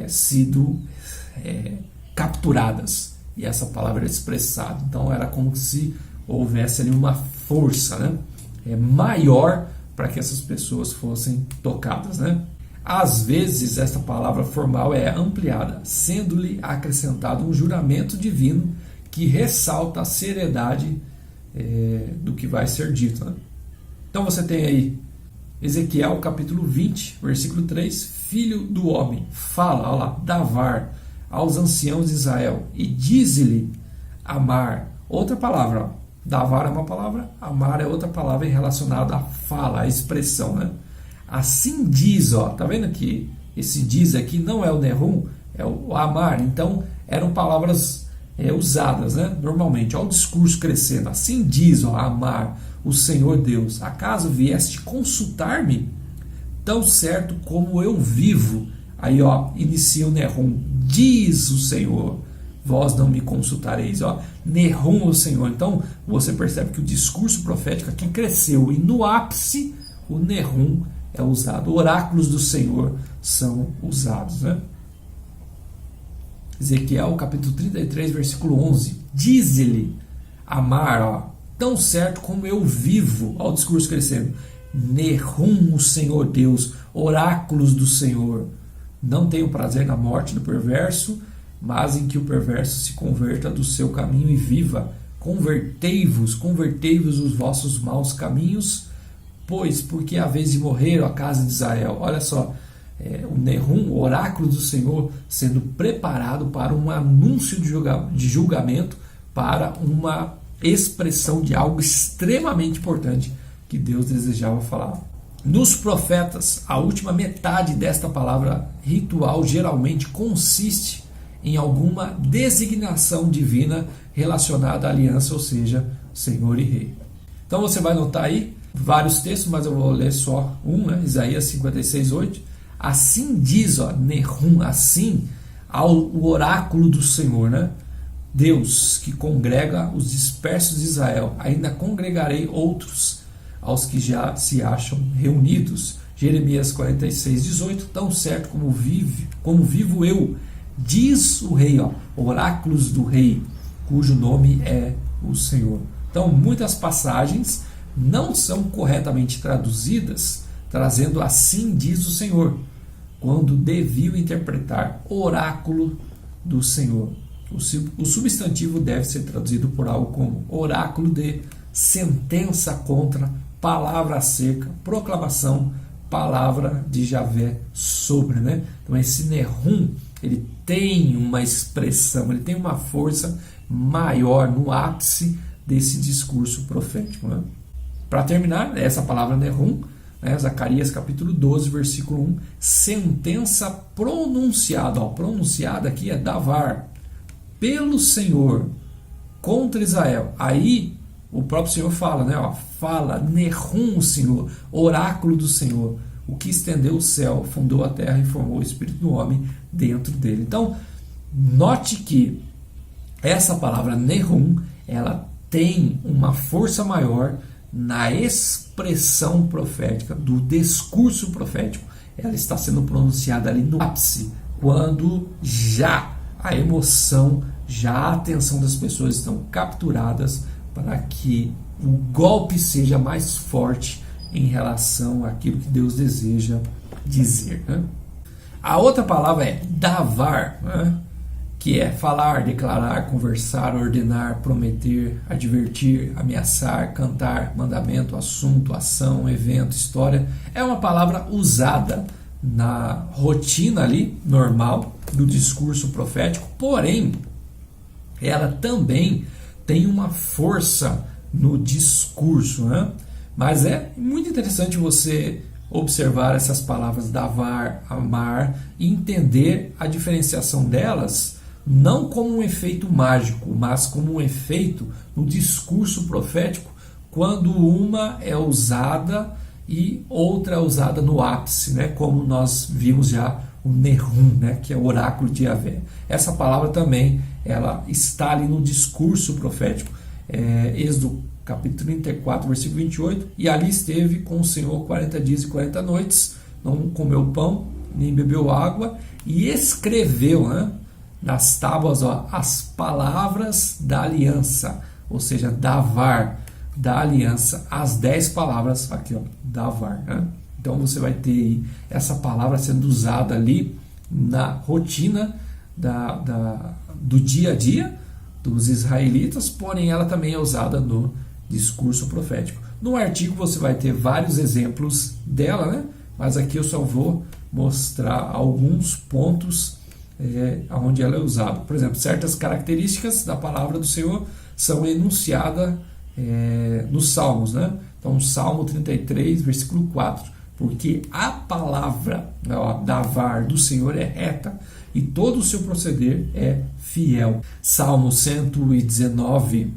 sido capturadas, e essa palavra era expressada. Então era como se houvesse ali uma força, né? Maior para que essas pessoas fossem tocadas, né? Às vezes esta palavra formal é ampliada, sendo-lhe acrescentado um juramento divino que ressalta a seriedade do que vai ser dito, né? Então você tem aí Ezequiel capítulo 20, versículo 3, filho do homem, fala, olha lá, davar aos anciãos de Israel e dize-lhe amar. Outra palavra, ó. Davar é uma palavra, amar é outra palavra relacionada à fala, à expressão, né? Assim diz, ó, tá vendo que esse diz aqui não é o Nehum, é o amar. Então eram palavras usadas, né? Normalmente. Olha o discurso crescendo. Assim diz, ó, amar o Senhor Deus. Acaso vieste consultar-me? Tão certo como eu vivo. Aí, ó, inicia o Nehum. Diz o Senhor, vós não me consultareis. Ó, Nehum o Senhor. Então você percebe que o discurso profético aqui cresceu e no ápice o Nehum é usado. Oráculos do Senhor são usados, né? Ezequiel capítulo 33, versículo 11. Diz-lhe amar, ó, tão certo como eu vivo. Olha o discurso crescendo. Nehum o Senhor Deus, oráculos do Senhor. Não tenho prazer na morte do perverso, mas em que o perverso se converta do seu caminho e viva. Convertei-vos os vossos maus caminhos, pois porque a vez de morrer a casa de Israel. Olha só, o Nehum, o oráculo do Senhor, sendo preparado para um anúncio de julgamento, para uma expressão de algo extremamente importante que Deus desejava falar. Nos profetas, a última metade desta palavra ritual geralmente consiste em alguma designação divina relacionada à aliança, ou seja, Senhor e Rei. Então você vai notar aí vários textos, mas eu vou ler só um, né? Isaías 56, 8. Assim diz, ó, Nehum, assim ao oráculo do Senhor, né? Deus que congrega os dispersos de Israel, ainda congregarei outros aos que já se acham reunidos. Jeremias 46, 18. Tão certo como vivo eu, diz o rei, ó, oráculos do rei, cujo nome é o Senhor. Então muitas passagens não são corretamente traduzidas, trazendo assim diz o Senhor, quando deviam interpretar oráculo do Senhor. O substantivo deve ser traduzido por algo como oráculo de, sentença contra, palavra acerca, proclamação, palavra de Javé sobre, né? Então esse Nehum, ele tem uma expressão, ele tem uma força maior no ápice desse discurso profético, né? Para terminar, essa palavra Nehum, né, Zacarias capítulo 12, versículo 1, sentença pronunciada, ó, pronunciada aqui é davar, pelo Senhor contra Israel. Aí o próprio Senhor fala, né, ó, fala Nehum o Senhor, oráculo do Senhor, o que estendeu o céu, fundou a terra e formou o espírito do homem dentro dele. Então, note que essa palavra Nehum, ela tem uma força maior na expressão profética, do discurso profético. Ela está sendo pronunciada ali no ápice, quando já a emoção, já a atenção das pessoas estão capturadas para que o golpe seja mais forte em relação àquilo que Deus deseja dizer, né? A outra palavra é davar, né? Que é falar, declarar, conversar, ordenar, prometer, advertir, ameaçar, cantar, mandamento, assunto, ação, evento, história. É uma palavra usada na rotina ali, normal, do discurso profético, porém, ela também tem uma força no discurso, né? Mas é muito interessante você observar essas palavras davar, amar e entender a diferenciação delas não como um efeito mágico, mas como um efeito no discurso profético, quando uma é usada e outra é usada no ápice, né? Como nós vimos já o Nehum, né? Que é o oráculo de Yahvé. Essa palavra também ela está ali no discurso profético. Êxodo capítulo 34, versículo 28, e ali esteve com o Senhor 40 dias e 40 noites, não comeu pão, nem bebeu água, e escreveu, né, nas tábuas, as palavras da aliança, ou seja, davar, da aliança, as 10 palavras, aqui, davar, né? Então você vai ter aí essa palavra sendo usada ali na rotina do dia a dia dos israelitas, porém ela também é usada no discurso profético. No artigo você vai ter vários exemplos dela, né? Mas aqui eu só vou mostrar alguns pontos onde ela é usada. Por exemplo, certas características da palavra do Senhor são enunciadas nos Salmos, né? Então, Salmo 33, versículo 4. Porque a palavra davar do Senhor é reta e todo o seu proceder é fiel. Salmo 119,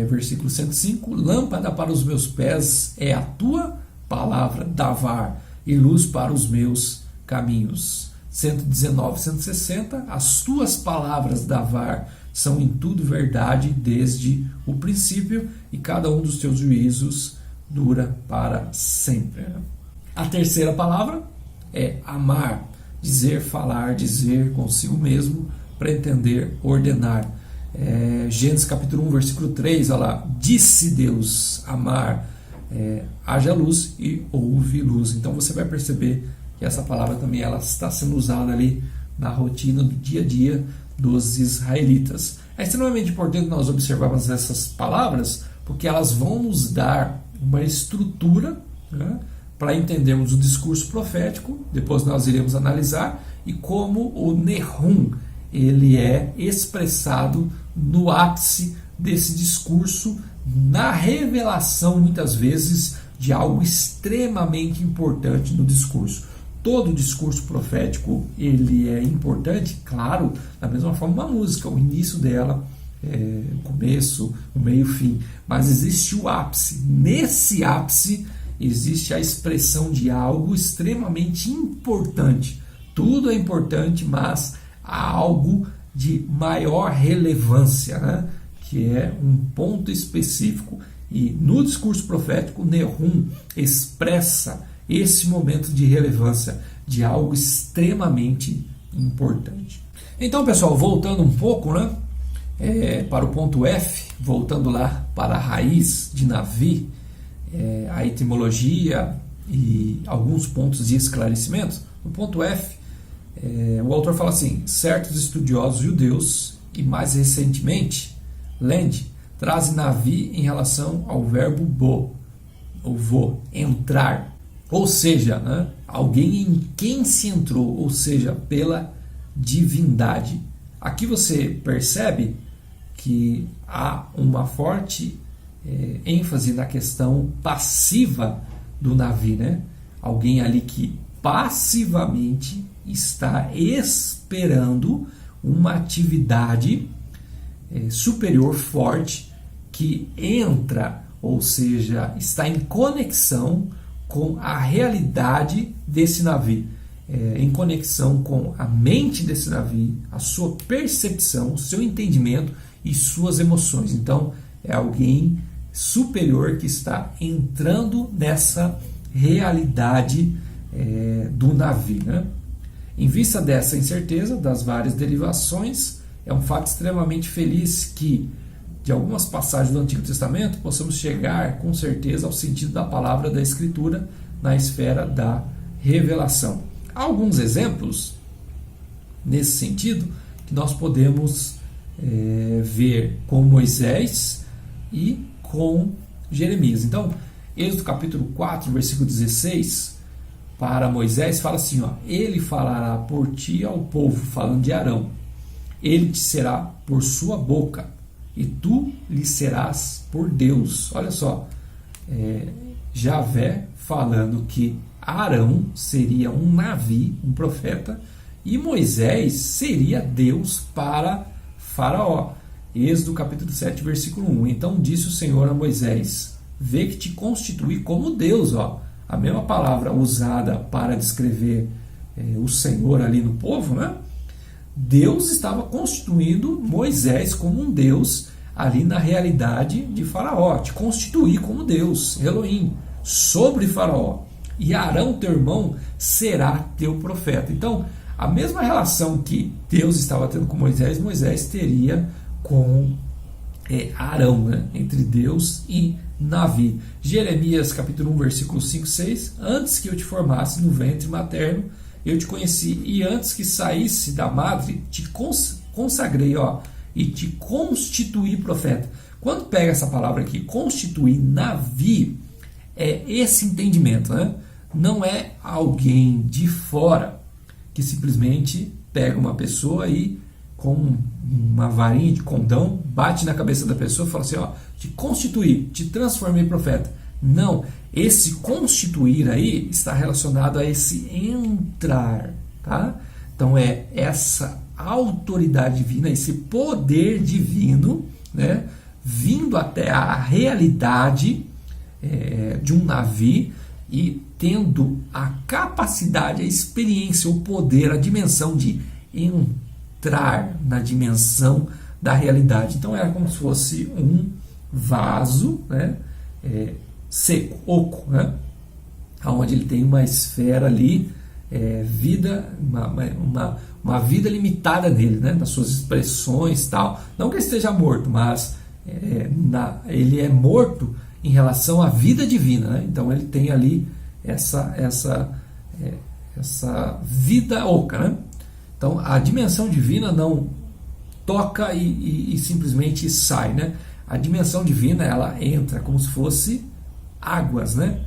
versículo 105. Lâmpada para os meus pés é a tua palavra, davar, e luz para os meus caminhos. 119, 160. As tuas palavras, davar, são em tudo verdade desde o princípio, e cada um dos teus juízos dura para sempre. A terceira palavra é amar, dizer, falar, dizer consigo mesmo, pretender, ordenar. Gênesis capítulo 1, versículo 3, olha lá, disse Deus, amar, haja luz e houve luz. Então você vai perceber que essa palavra também ela está sendo usada ali na rotina do dia a dia dos israelitas. É extremamente importante nós observarmos essas palavras, porque elas vão nos dar uma estrutura, né, para entendermos o discurso profético. Depois nós iremos analisar e como o Nehum ele é expressado no ápice desse discurso, na revelação muitas vezes de algo extremamente importante no discurso. Todo discurso profético ele é importante, claro, da mesma forma uma música, o início dela, o começo, o meio, o fim, mas existe o ápice. Nesse ápice existe a expressão de algo extremamente importante. Tudo é importante, mas há algo de maior relevância, né? Que é um ponto específico. E no discurso profético, Nehum expressa esse momento de relevância de algo extremamente importante. Então, pessoal, voltando um pouco, né, para o ponto F, voltando lá para a raiz de Navi, a etimologia e alguns pontos de esclarecimento. No ponto F, o autor fala assim: certos estudiosos judeus e mais recentemente Land trazem Navi em relação ao verbo bo, ou vo, entrar, ou seja, né, alguém em quem se entrou, ou seja, pela divindade. Aqui você percebe que há uma forte ênfase na questão passiva do Navi, né? Alguém ali que passivamente está esperando uma atividade superior forte que entra, ou seja, está em conexão com a realidade desse Navi, em conexão com a mente desse Navi, a sua percepção, o seu entendimento e suas emoções. Então, é alguém superior que está entrando nessa realidade do Navi, né? Em vista dessa incerteza das várias derivações, é um fato extremamente feliz que, de algumas passagens do Antigo Testamento, possamos chegar com certeza ao sentido da palavra da Escritura na esfera da revelação. Há alguns exemplos nesse sentido que nós podemos ver com Moisés e com Jeremias. Então, Êxodo capítulo 4, versículo 16, para Moisés fala assim, ele falará por ti ao povo, falando de Arão, ele te será por sua boca e tu lhe serás por Deus. Olha só, Javé falando que Arão seria um Navi, um profeta, e Moisés seria Deus para Faraó. Êxodo capítulo 7, versículo 1. Então disse o Senhor a Moisés: vê que te constituí como Deus. A mesma palavra usada para descrever o Senhor ali no povo, né? Deus estava constituindo Moisés como um Deus ali na realidade de Faraó. Te constituí como Deus, Elohim, sobre Faraó. E Arão, teu irmão, será teu profeta. Então, a mesma relação que Deus estava tendo com Moisés, Moisés teria com Arão, né? Entre Deus e Navi. Jeremias capítulo 1, versículo 5 e 6. Antes que eu te formasse no ventre materno, eu te conheci, e antes que saísse da madre, te consagrei, e te constituí profeta. Quando pega essa palavra aqui, constituir, Navi, é esse entendimento, né? Não é alguém de fora que simplesmente pega uma pessoa e com uma varinha de condão bate na cabeça da pessoa e fala assim, te constituí, te transformei em profeta. Não, esse constituir aí está relacionado a esse entrar, tá? Então é essa autoridade divina, esse poder divino, né, vindo até a realidade de um Navi e tendo a capacidade, a experiência, o poder, a dimensão de entrar na dimensão da realidade. Então era como se fosse um vaso, né, seco, oco, né, onde ele tem uma esfera ali, vida, uma vida limitada nele, né, nas suas expressões, tal. Não que ele esteja morto, mas ele é morto em relação à vida divina, né? Então ele tem ali essa vida oca, né? Então a dimensão divina não toca e simplesmente sai, né? A dimensão divina, ela entra como se fosse águas, né?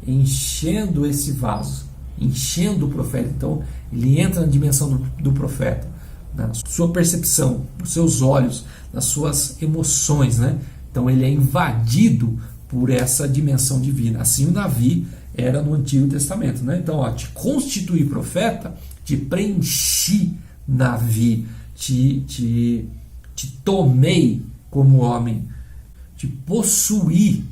Enchendo esse vaso, enchendo o profeta. Então ele entra na dimensão do profeta, na sua percepção, nos seus olhos, nas suas emoções, né? Então ele é invadido por essa dimensão divina. Assim o Navi era no Antigo Testamento, né? Então, te constituí profeta, te preenchi, Navi, te tomei como homem, te possuí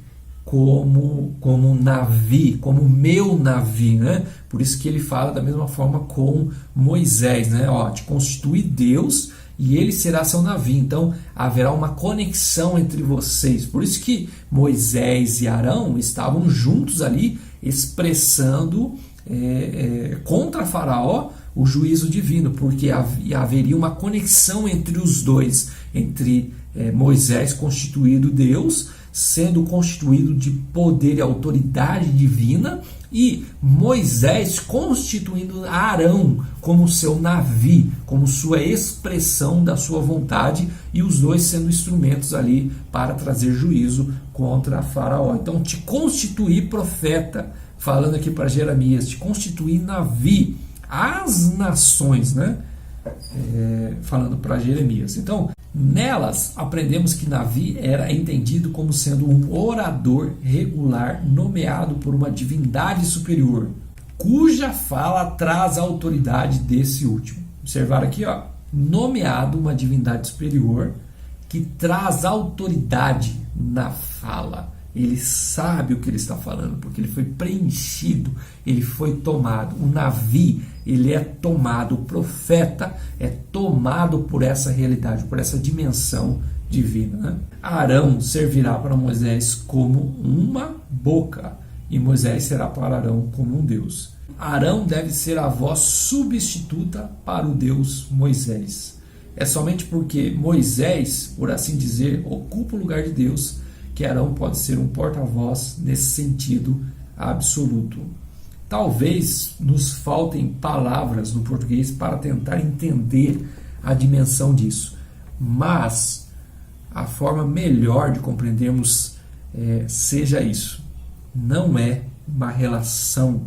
como Navi, como meu Navi, né? Por isso que ele fala da mesma forma com Moisés, né? Te constituí Deus e ele será seu Navi. Então haverá uma conexão entre vocês. Por isso que Moisés e Arão estavam juntos ali expressando contra Faraó o juízo divino, porque haveria uma conexão entre os dois, entre Moisés constituído Deus, sendo constituído de poder e autoridade divina, e Moisés constituindo Arão como seu Navi, como sua expressão da sua vontade, e os dois sendo instrumentos ali para trazer juízo contra Faraó. Então te constituí profeta, falando aqui para Jeremias, te constituí Navi às nações, né? Falando para Jeremias. Então nelas aprendemos que Navi era entendido como sendo um orador regular nomeado por uma divindade superior, cuja fala traz a autoridade desse último. Observar aqui, nomeado uma divindade superior que traz autoridade na fala. Ele sabe o que ele está falando, porque ele foi preenchido, ele foi tomado. O Navi, ele é tomado, o profeta é tomado por essa realidade, por essa dimensão divina, né? Arão servirá para Moisés como uma boca, e Moisés será para Arão como um Deus. Arão deve ser a voz substituta para o Deus Moisés. É somente porque Moisés, por assim dizer, ocupa o lugar de Deus, que Arão pode ser um porta-voz nesse sentido absoluto. Talvez nos faltem palavras no português para tentar entender a dimensão disso, mas a forma melhor de compreendermos seja isso. Não é uma relação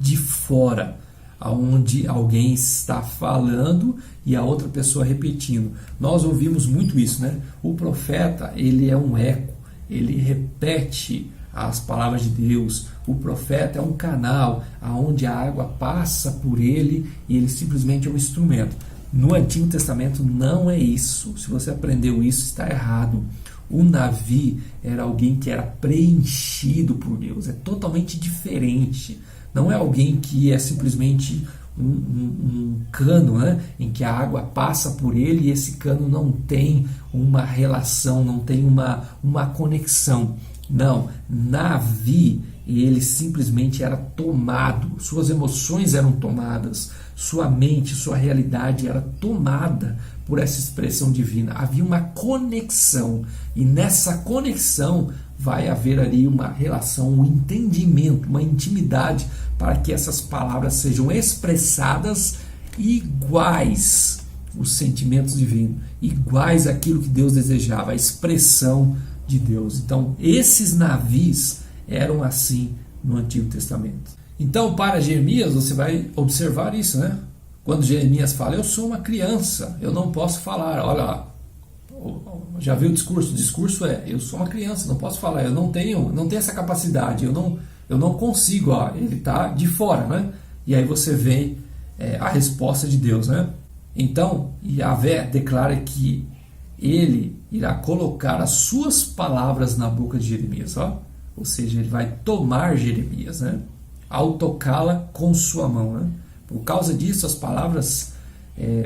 de fora, onde alguém está falando e a outra pessoa repetindo. Nós ouvimos muito isso, né? O profeta, ele é um eco, ele repete as palavras de Deus. O profeta é um canal onde a água passa por ele e ele simplesmente é um instrumento. No Antigo Testamento não é isso. Se você aprendeu isso, está errado. O Navi era alguém que era preenchido por Deus. É totalmente diferente. Não é alguém que é simplesmente um cano, né, em que a água passa por ele e esse cano não tem uma relação, não tem uma conexão. Não, Navi, ele simplesmente era tomado, suas emoções eram tomadas, sua mente, sua realidade era tomada por essa expressão divina. Havia uma conexão e nessa conexão vai haver ali uma relação, um entendimento, uma intimidade para que essas palavras sejam expressadas iguais os sentimentos divinos, iguais àquilo que Deus desejava, a expressão de Deus. Então, esses navios eram assim no Antigo Testamento. Então, para Jeremias, você vai observar isso, né? Quando Jeremias fala, eu sou uma criança, eu não posso falar. Olha lá, já viu o discurso? O discurso é, eu sou uma criança, não posso falar, eu não tenho essa capacidade, eu não consigo, ó, ele está de fora, né? E aí você vê a resposta de Deus, né? Então, Yahvé declara que ele irá colocar as suas palavras na boca de Jeremias, ó. Ou seja, ele vai tomar Jeremias, né? Ao tocá-la com sua mão, né? Por causa disso, as palavras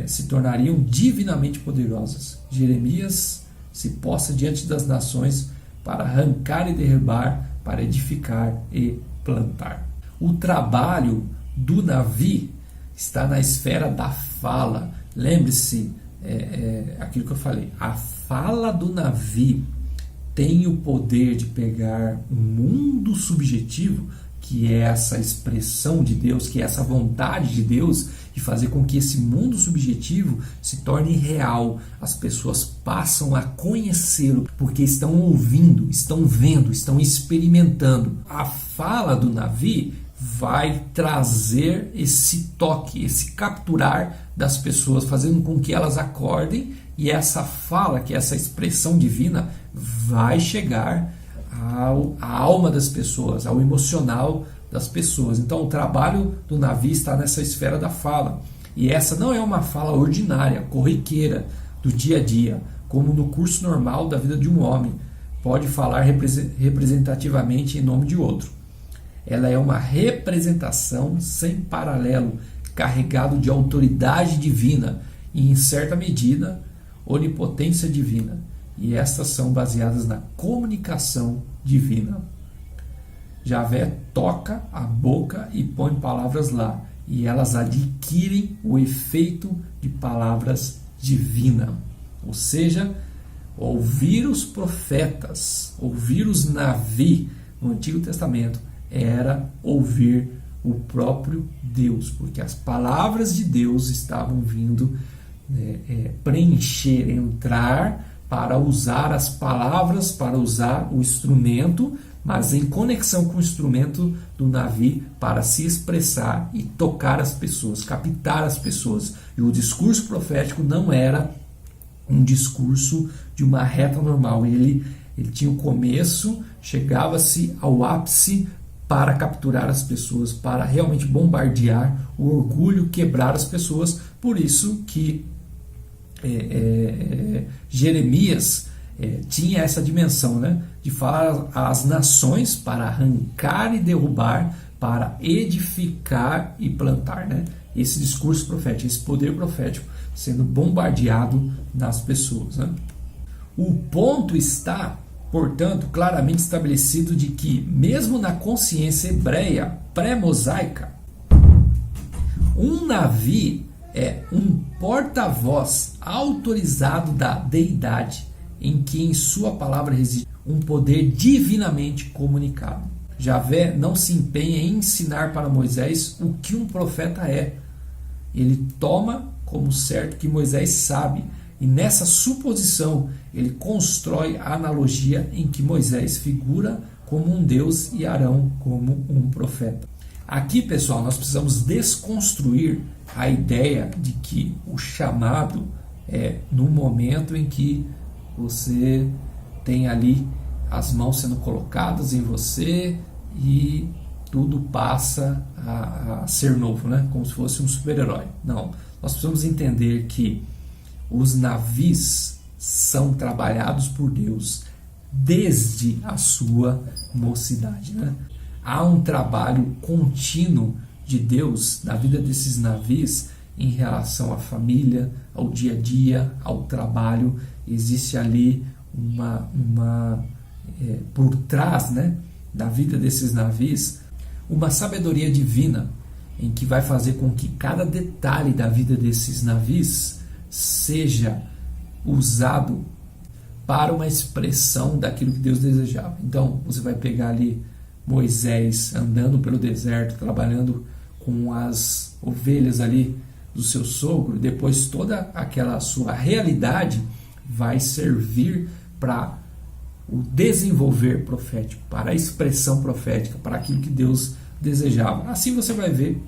se tornariam divinamente poderosas. Jeremias se posta diante das nações para arrancar e derribar, para edificar e plantar. O trabalho do Navi está na esfera da fala. Lembre-se, aquilo que eu falei, a fala do Navi tem o poder de pegar um mundo subjetivo, que é essa expressão de Deus, que é essa vontade de Deus, e fazer com que esse mundo subjetivo se torne real. As pessoas passam a conhecê-lo, porque estão ouvindo, estão vendo, estão experimentando. A fala do Navi vai trazer esse toque, esse capturar das pessoas, fazendo com que elas acordem, e essa fala, que é essa expressão divina, vai chegar à alma das pessoas, ao emocional das pessoas. Então o trabalho do Navi está nessa esfera da fala. E essa não é uma fala ordinária, corriqueira, do dia a dia, como no curso normal da vida de um homem. Pode falar representativamente em nome de outro. Ela é uma representação sem paralelo, carregado de autoridade divina e, em certa medida, onipotência divina. E estas são baseadas na comunicação divina. Yahvé toca a boca e põe palavras lá, e elas adquirem o efeito de palavras divinas. Ou seja, ouvir os profetas, ouvir os Navi no Antigo Testamento era ouvir o próprio Deus, porque as palavras de Deus estavam vindo preencher, entrar para usar as palavras, para usar o instrumento, mas em conexão com o instrumento do Navi para se expressar e tocar as pessoas, captar as pessoas. E o discurso profético não era um discurso de uma reta normal, ele tinha o começo, chegava-se ao ápice para capturar as pessoas, para realmente bombardear o orgulho, quebrar as pessoas. Por isso que Jeremias tinha essa dimensão, né, de falar às nações para arrancar e derrubar, para edificar e plantar, né? Esse discurso profético, esse poder profético sendo bombardeado nas pessoas, né? O ponto está, portanto, claramente estabelecido de que, mesmo na consciência hebreia pré-mosaica, um Navi é um porta-voz autorizado da deidade, em que em sua palavra reside um poder divinamente comunicado. Yahvé não se empenha em ensinar para Moisés o que um profeta é. Ele toma como certo que Moisés sabe, e nessa suposição ele constrói a analogia em que Moisés figura como um Deus e Arão como um profeta. Aqui, pessoal, nós precisamos desconstruir a ideia de que o chamado é no momento em que você tem ali as mãos sendo colocadas em você e tudo passa a ser novo, né? Como se fosse um super-herói. Não, nós precisamos entender que os navios são trabalhados por Deus desde a sua mocidade, né? Há um trabalho contínuo de Deus na vida desses navios em relação à família, ao dia a dia, ao trabalho. Existe ali por trás, né, da vida desses navios, uma sabedoria divina em que vai fazer com que cada detalhe da vida desses navios seja usado para uma expressão daquilo que Deus desejava. Então, você vai pegar ali Moisés andando pelo deserto, trabalhando com as ovelhas ali do seu sogro, depois toda aquela sua realidade vai servir para o desenvolver profético, para a expressão profética, para aquilo que Deus desejava. Assim você vai ver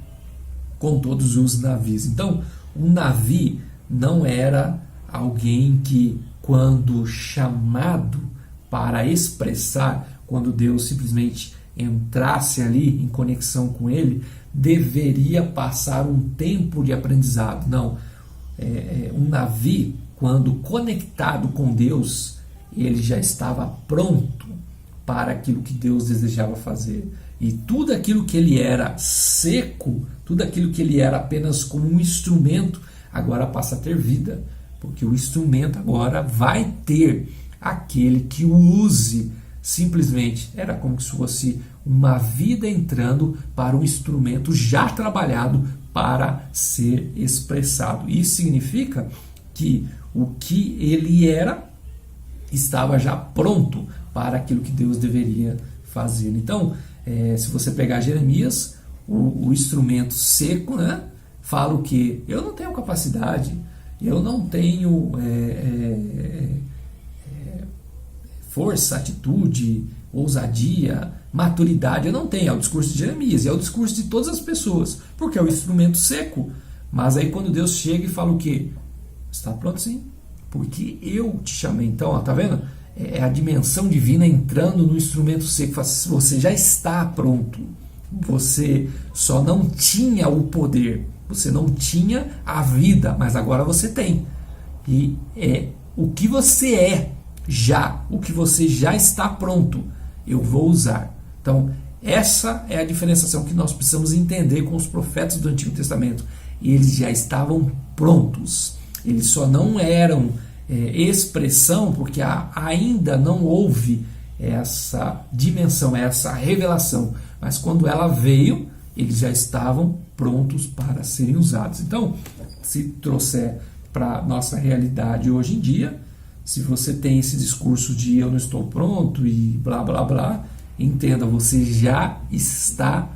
com todos os navios. Então, um navio não era alguém que, quando chamado para expressar, quando Deus simplesmente entrasse ali em conexão com ele, deveria passar um tempo de aprendizado. Não, um navio, quando conectado com Deus, ele já estava pronto para aquilo que Deus desejava fazer. E tudo aquilo que ele era seco, tudo aquilo que ele era apenas como um instrumento, agora passa a ter vida, porque o instrumento agora vai ter aquele que o use. Simplesmente era como se fosse uma vida entrando para um instrumento já trabalhado para ser expressado. Isso significa que o que ele era estava já pronto para aquilo que Deus deveria fazer. Então, se você pegar Jeremias, o instrumento seco, né, fala o que? Eu não tenho capacidade, eu não tenho força, atitude, ousadia, maturidade, eu não tenho. É o discurso de Jeremias, é o discurso de todas as pessoas, porque é o instrumento seco. Mas aí quando Deus chega e fala o quê? Está pronto sim, porque eu te chamei. Então, tá vendo? É a dimensão divina entrando no instrumento seco. Você já está pronto, você só não tinha o poder, você não tinha a vida, mas agora você tem. E o que você é já, o que você já está pronto, eu vou usar. Então, essa é a diferenciação que nós precisamos entender com os profetas do Antigo Testamento. Eles já estavam prontos, eles só não eram expressão porque ainda não houve essa dimensão, essa revelação, mas quando ela veio, eles já estavam prontos para serem usados. Então, se trouxer para a nossa realidade hoje em dia, se você tem esse discurso de eu não estou pronto e blá blá blá, entenda, você já está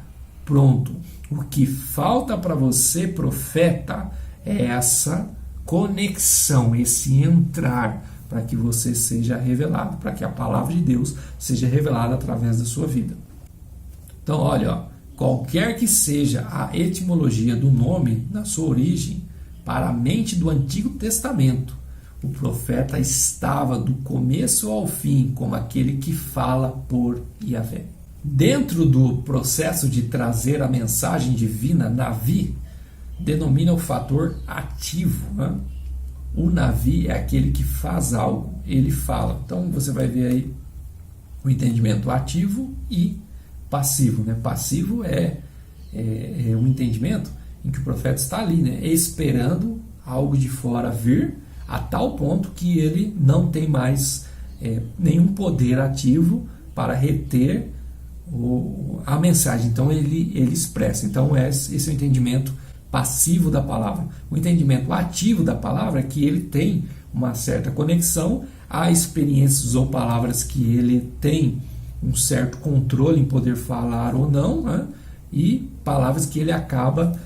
pronto. O que falta para você, profeta, é essa conexão, esse entrar, para que você seja revelado, para que a palavra de Deus seja revelada através da sua vida. Então, olha, qualquer que seja a etimologia do nome na sua origem, para a mente do Antigo Testamento, o profeta estava do começo ao fim como aquele que fala por Yahvé. Dentro do processo de trazer a mensagem divina, Navi denomina o fator ativo, né? O Navi é aquele que faz algo, ele fala. Então você vai ver aí o entendimento ativo e passivo, né? Passivo é um entendimento em que o profeta está ali, né, esperando algo de fora vir, a tal ponto que ele não tem mais nenhum poder ativo para reter a mensagem. Então ele expressa. Então esse é o entendimento passivo da palavra. O entendimento ativo da palavra é que ele tem uma certa conexão a experiências ou palavras que ele tem um certo controle em poder falar ou não, né? E palavras que ele acaba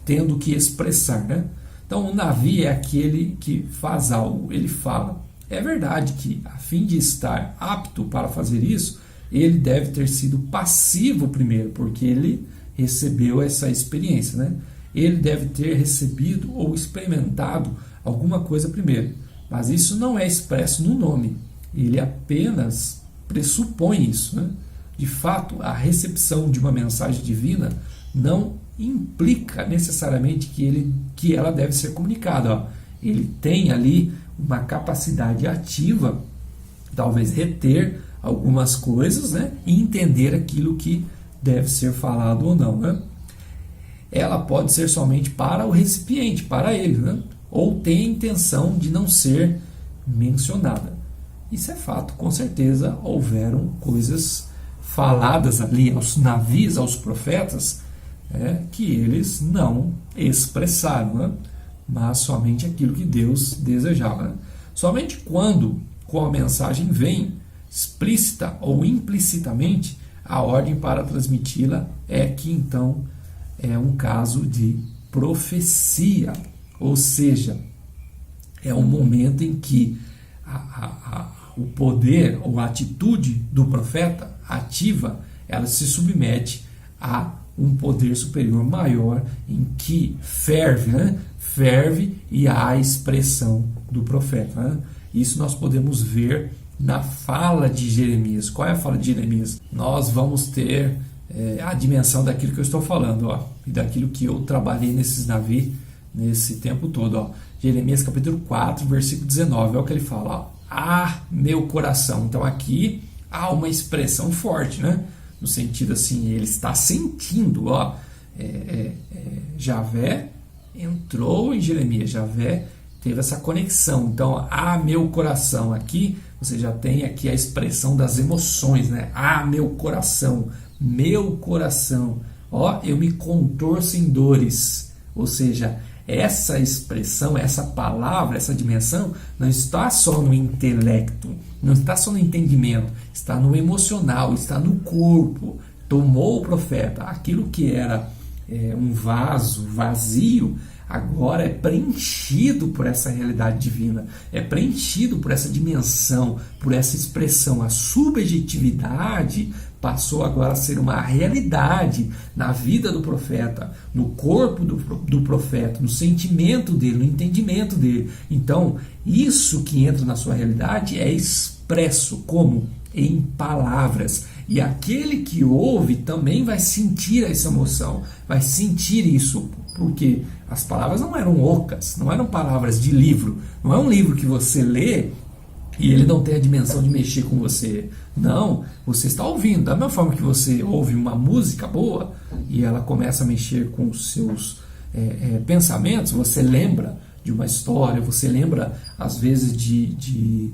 tendo que expressar, né? Então o Navi é aquele que faz algo, ele fala. É verdade que, a fim de estar apto para fazer isso, ele deve ter sido passivo primeiro, porque ele recebeu essa experiência, né? Ele deve ter recebido ou experimentado alguma coisa primeiro, mas isso não é expresso no nome. Ele apenas pressupõe isso, né? De fato, a recepção de uma mensagem divina não implica necessariamente que ela deve ser comunicada. Ó. Ele tem ali uma capacidade ativa, talvez reter algumas coisas, né? E entender aquilo que deve ser falado ou não, né? Ela pode ser somente para o recipiente, para ele, né? Ou tem a intenção de não ser mencionada. Isso é fato, com certeza houveram coisas faladas ali aos navios, aos profetas, que eles não expressaram, né? Mas somente aquilo que Deus desejava. Né? Somente quando com a mensagem vem, explícita ou implicitamente, a ordem para transmiti-la é que então é um caso de profecia, ou seja, é um momento em que o poder ou a atitude do profeta ativa, ela se submete a um poder superior maior em que ferve, né? Ferve e há a expressão do profeta. Né? Isso nós podemos ver na fala de Jeremias. Qual é a fala de Jeremias? Nós vamos ter a dimensão daquilo que eu estou falando, ó, e daquilo que eu trabalhei nesses navios nesse tempo todo. Ó. Jeremias capítulo 4, versículo 19, é o que ele fala. Ó, meu coração. Então aqui há uma expressão forte, né? No sentido assim, ele está sentindo. Ó, Javé entrou em Jeremias, Javé teve essa conexão. Então, meu coração aqui, você já tem aqui a expressão das emoções, né? Meu coração, ó, eu me contorço em dores. Ou seja, essa expressão, essa palavra, essa dimensão não está só no intelecto, não está só no entendimento, está no emocional, está no corpo. Tomou o profeta, aquilo que era um vaso vazio, agora é preenchido por essa realidade divina, é preenchido por essa dimensão, por essa expressão. A subjetividade passou agora a ser uma realidade na vida do profeta, no corpo do profeta, no sentimento dele, no entendimento dele. Então, isso que entra na sua realidade é expresso como? Em palavras. E aquele que ouve também vai sentir essa emoção, vai sentir isso, porque as palavras não eram ocas, não eram palavras de livro, não é um livro que você lê e ele não tem a dimensão de mexer com você. Não, você está ouvindo. Da mesma forma que você ouve uma música boa e ela começa a mexer com os seus pensamentos, você lembra de uma história, você lembra às vezes de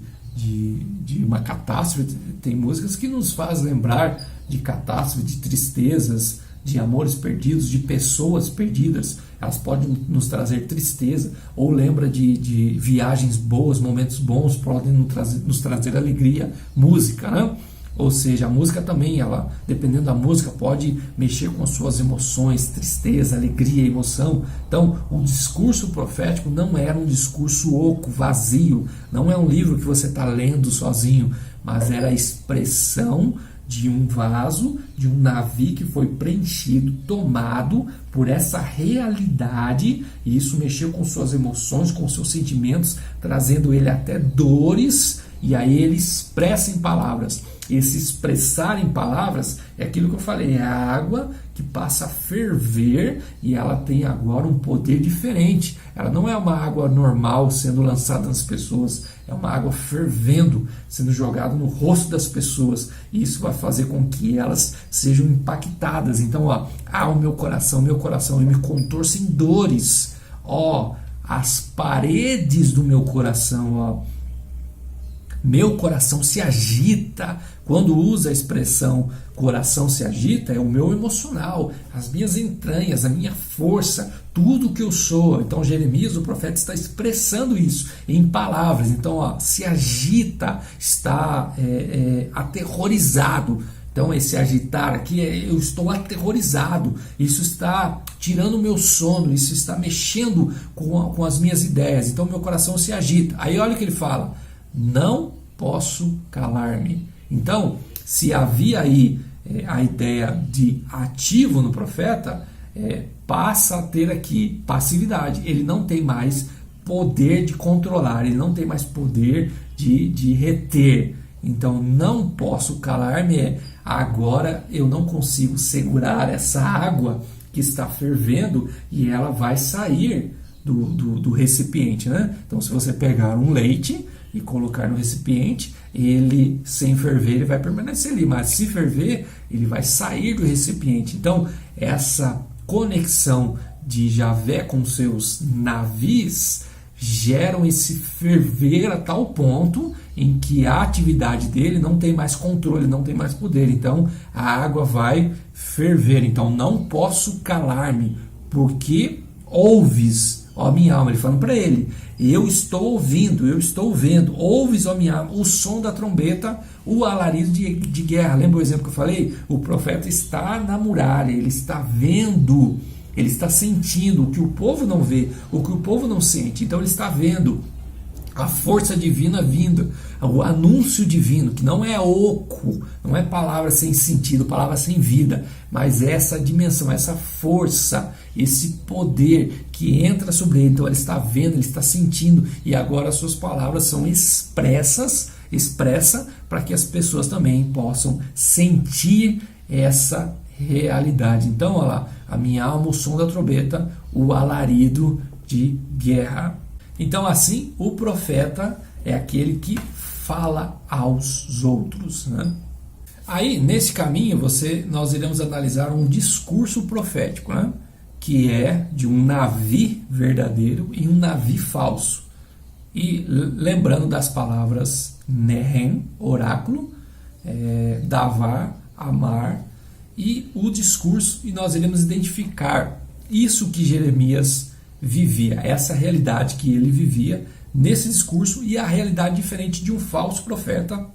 uma catástrofe. Tem músicas que nos faz lembrar de catástrofe, de tristezas, de amores perdidos, de pessoas perdidas. Elas podem nos trazer tristeza, ou lembra de viagens boas, momentos bons, podem nos trazer alegria. Música, né? Ou seja, a música também, ela, dependendo da música, pode mexer com as suas emoções, tristeza, alegria, emoção. Então, o discurso profético não era um discurso oco, vazio, não é um livro que você está lendo sozinho, mas era a expressão de um vaso, de um navio que foi preenchido, tomado por essa realidade, e isso mexeu com suas emoções, com seus sentimentos, trazendo ele até dores, e aí ele expressa em palavras. Esse expressar em palavras é aquilo que eu falei, é a água que passa a ferver e ela tem agora um poder diferente. Ela não é uma água normal sendo lançada nas pessoas, é uma água fervendo, sendo jogada no rosto das pessoas, e isso vai fazer com que elas sejam impactadas. Então, o meu coração, eu me contorço em dores. As paredes do meu coração, meu coração se agita. Quando usa a expressão coração se agita, é o meu emocional, as minhas entranhas, a minha força, tudo que eu sou. Então Jeremias, o profeta, está expressando isso em palavras. Então, se agita, está aterrorizado. Então esse agitar aqui, eu estou aterrorizado, isso está tirando o meu sono, isso está mexendo com as minhas ideias. Então meu coração se agita. Aí olha o que ele fala: não posso calar-me. Então, se havia aí a ideia de ativo no profeta, passa a ter aqui passividade. Ele não tem mais poder de controlar, ele não tem mais poder de reter. Então, não posso calar-me agora eu não consigo segurar essa água que está fervendo e ela vai sair do recipiente, né? Então, se você pegar um leite e colocar no recipiente, ele sem ferver ele vai permanecer ali, mas se ferver ele vai sair do recipiente. Então, essa conexão de Javé com seus navios geram esse ferver a tal ponto em que a atividade dele não tem mais controle, não tem mais poder. Então a água vai ferver. Então não posso calar-me, porque ouves, ó minha alma. Ele falando para ele: eu estou ouvindo, eu estou vendo. Ouves, ó minha alma, o som da trombeta, o alarido de guerra. Lembra o exemplo que eu falei? O profeta está na muralha, ele está vendo. Ele está sentindo o que o povo não vê, o que o povo não sente. Então ele está vendo a força divina vindo, o anúncio divino, que não é oco, não é palavra sem sentido, palavra sem vida, mas essa dimensão, essa força, esse poder que entra sobre ele. Então ele está vendo, ele está sentindo, e agora as suas palavras são expressa para que as pessoas também possam sentir essa realidade. Então, olha lá, a minha alma, o som da trombeta, o alarido de guerra. Então, assim, o profeta é aquele que fala aos outros, né? Aí, nesse caminho, nós iremos analisar um discurso profético, né? Que é de um navi verdadeiro e um navi falso. E lembrando das palavras Nehem, oráculo, Davar, Amar, e o discurso, e nós iremos identificar isso que Jeremias vivia, essa realidade que ele vivia nesse discurso, e a realidade diferente de um falso profeta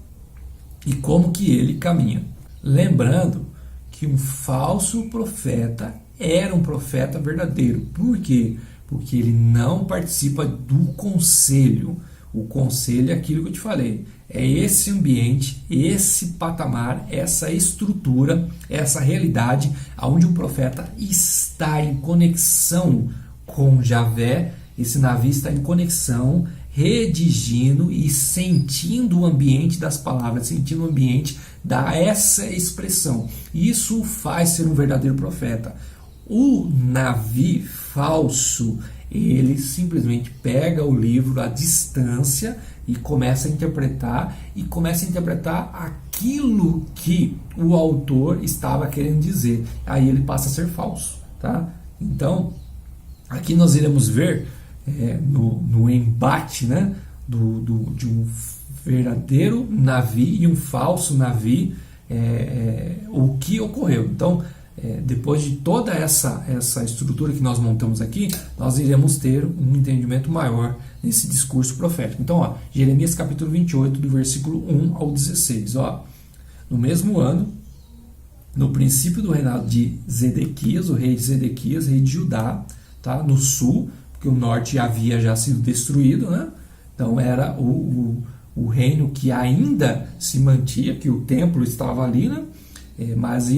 e como que ele caminha. Lembrando que um falso profeta era um profeta verdadeiro. Por quê? Porque ele não participa do conselho. O conselho é aquilo que eu te falei. É esse ambiente, esse patamar, essa estrutura, essa realidade onde o profeta está em conexão com Javé. Esse navio está em conexão, redigindo e sentindo o ambiente das palavras, sentindo o ambiente dessa expressão. Isso o faz ser um verdadeiro profeta. O navio falso, ele simplesmente pega o livro à distância e começa a interpretar, aquilo que o autor estava querendo dizer. Aí ele passa a ser falso, tá? Então, aqui nós iremos ver no embate, né, de um verdadeiro navio e um falso navio, o que ocorreu. Então, depois de toda essa estrutura que nós montamos aqui, nós iremos ter um entendimento maior nesse discurso profético. Então, ó, Jeremias capítulo 28, do versículo 1 ao 16. Ó, no mesmo ano, no princípio do reinado de Zedequias, o rei de Zedequias, rei de Judá, tá, no sul, porque o norte havia já sido destruído, né? Então era o reino que ainda se mantinha, que o templo estava ali, né? Mas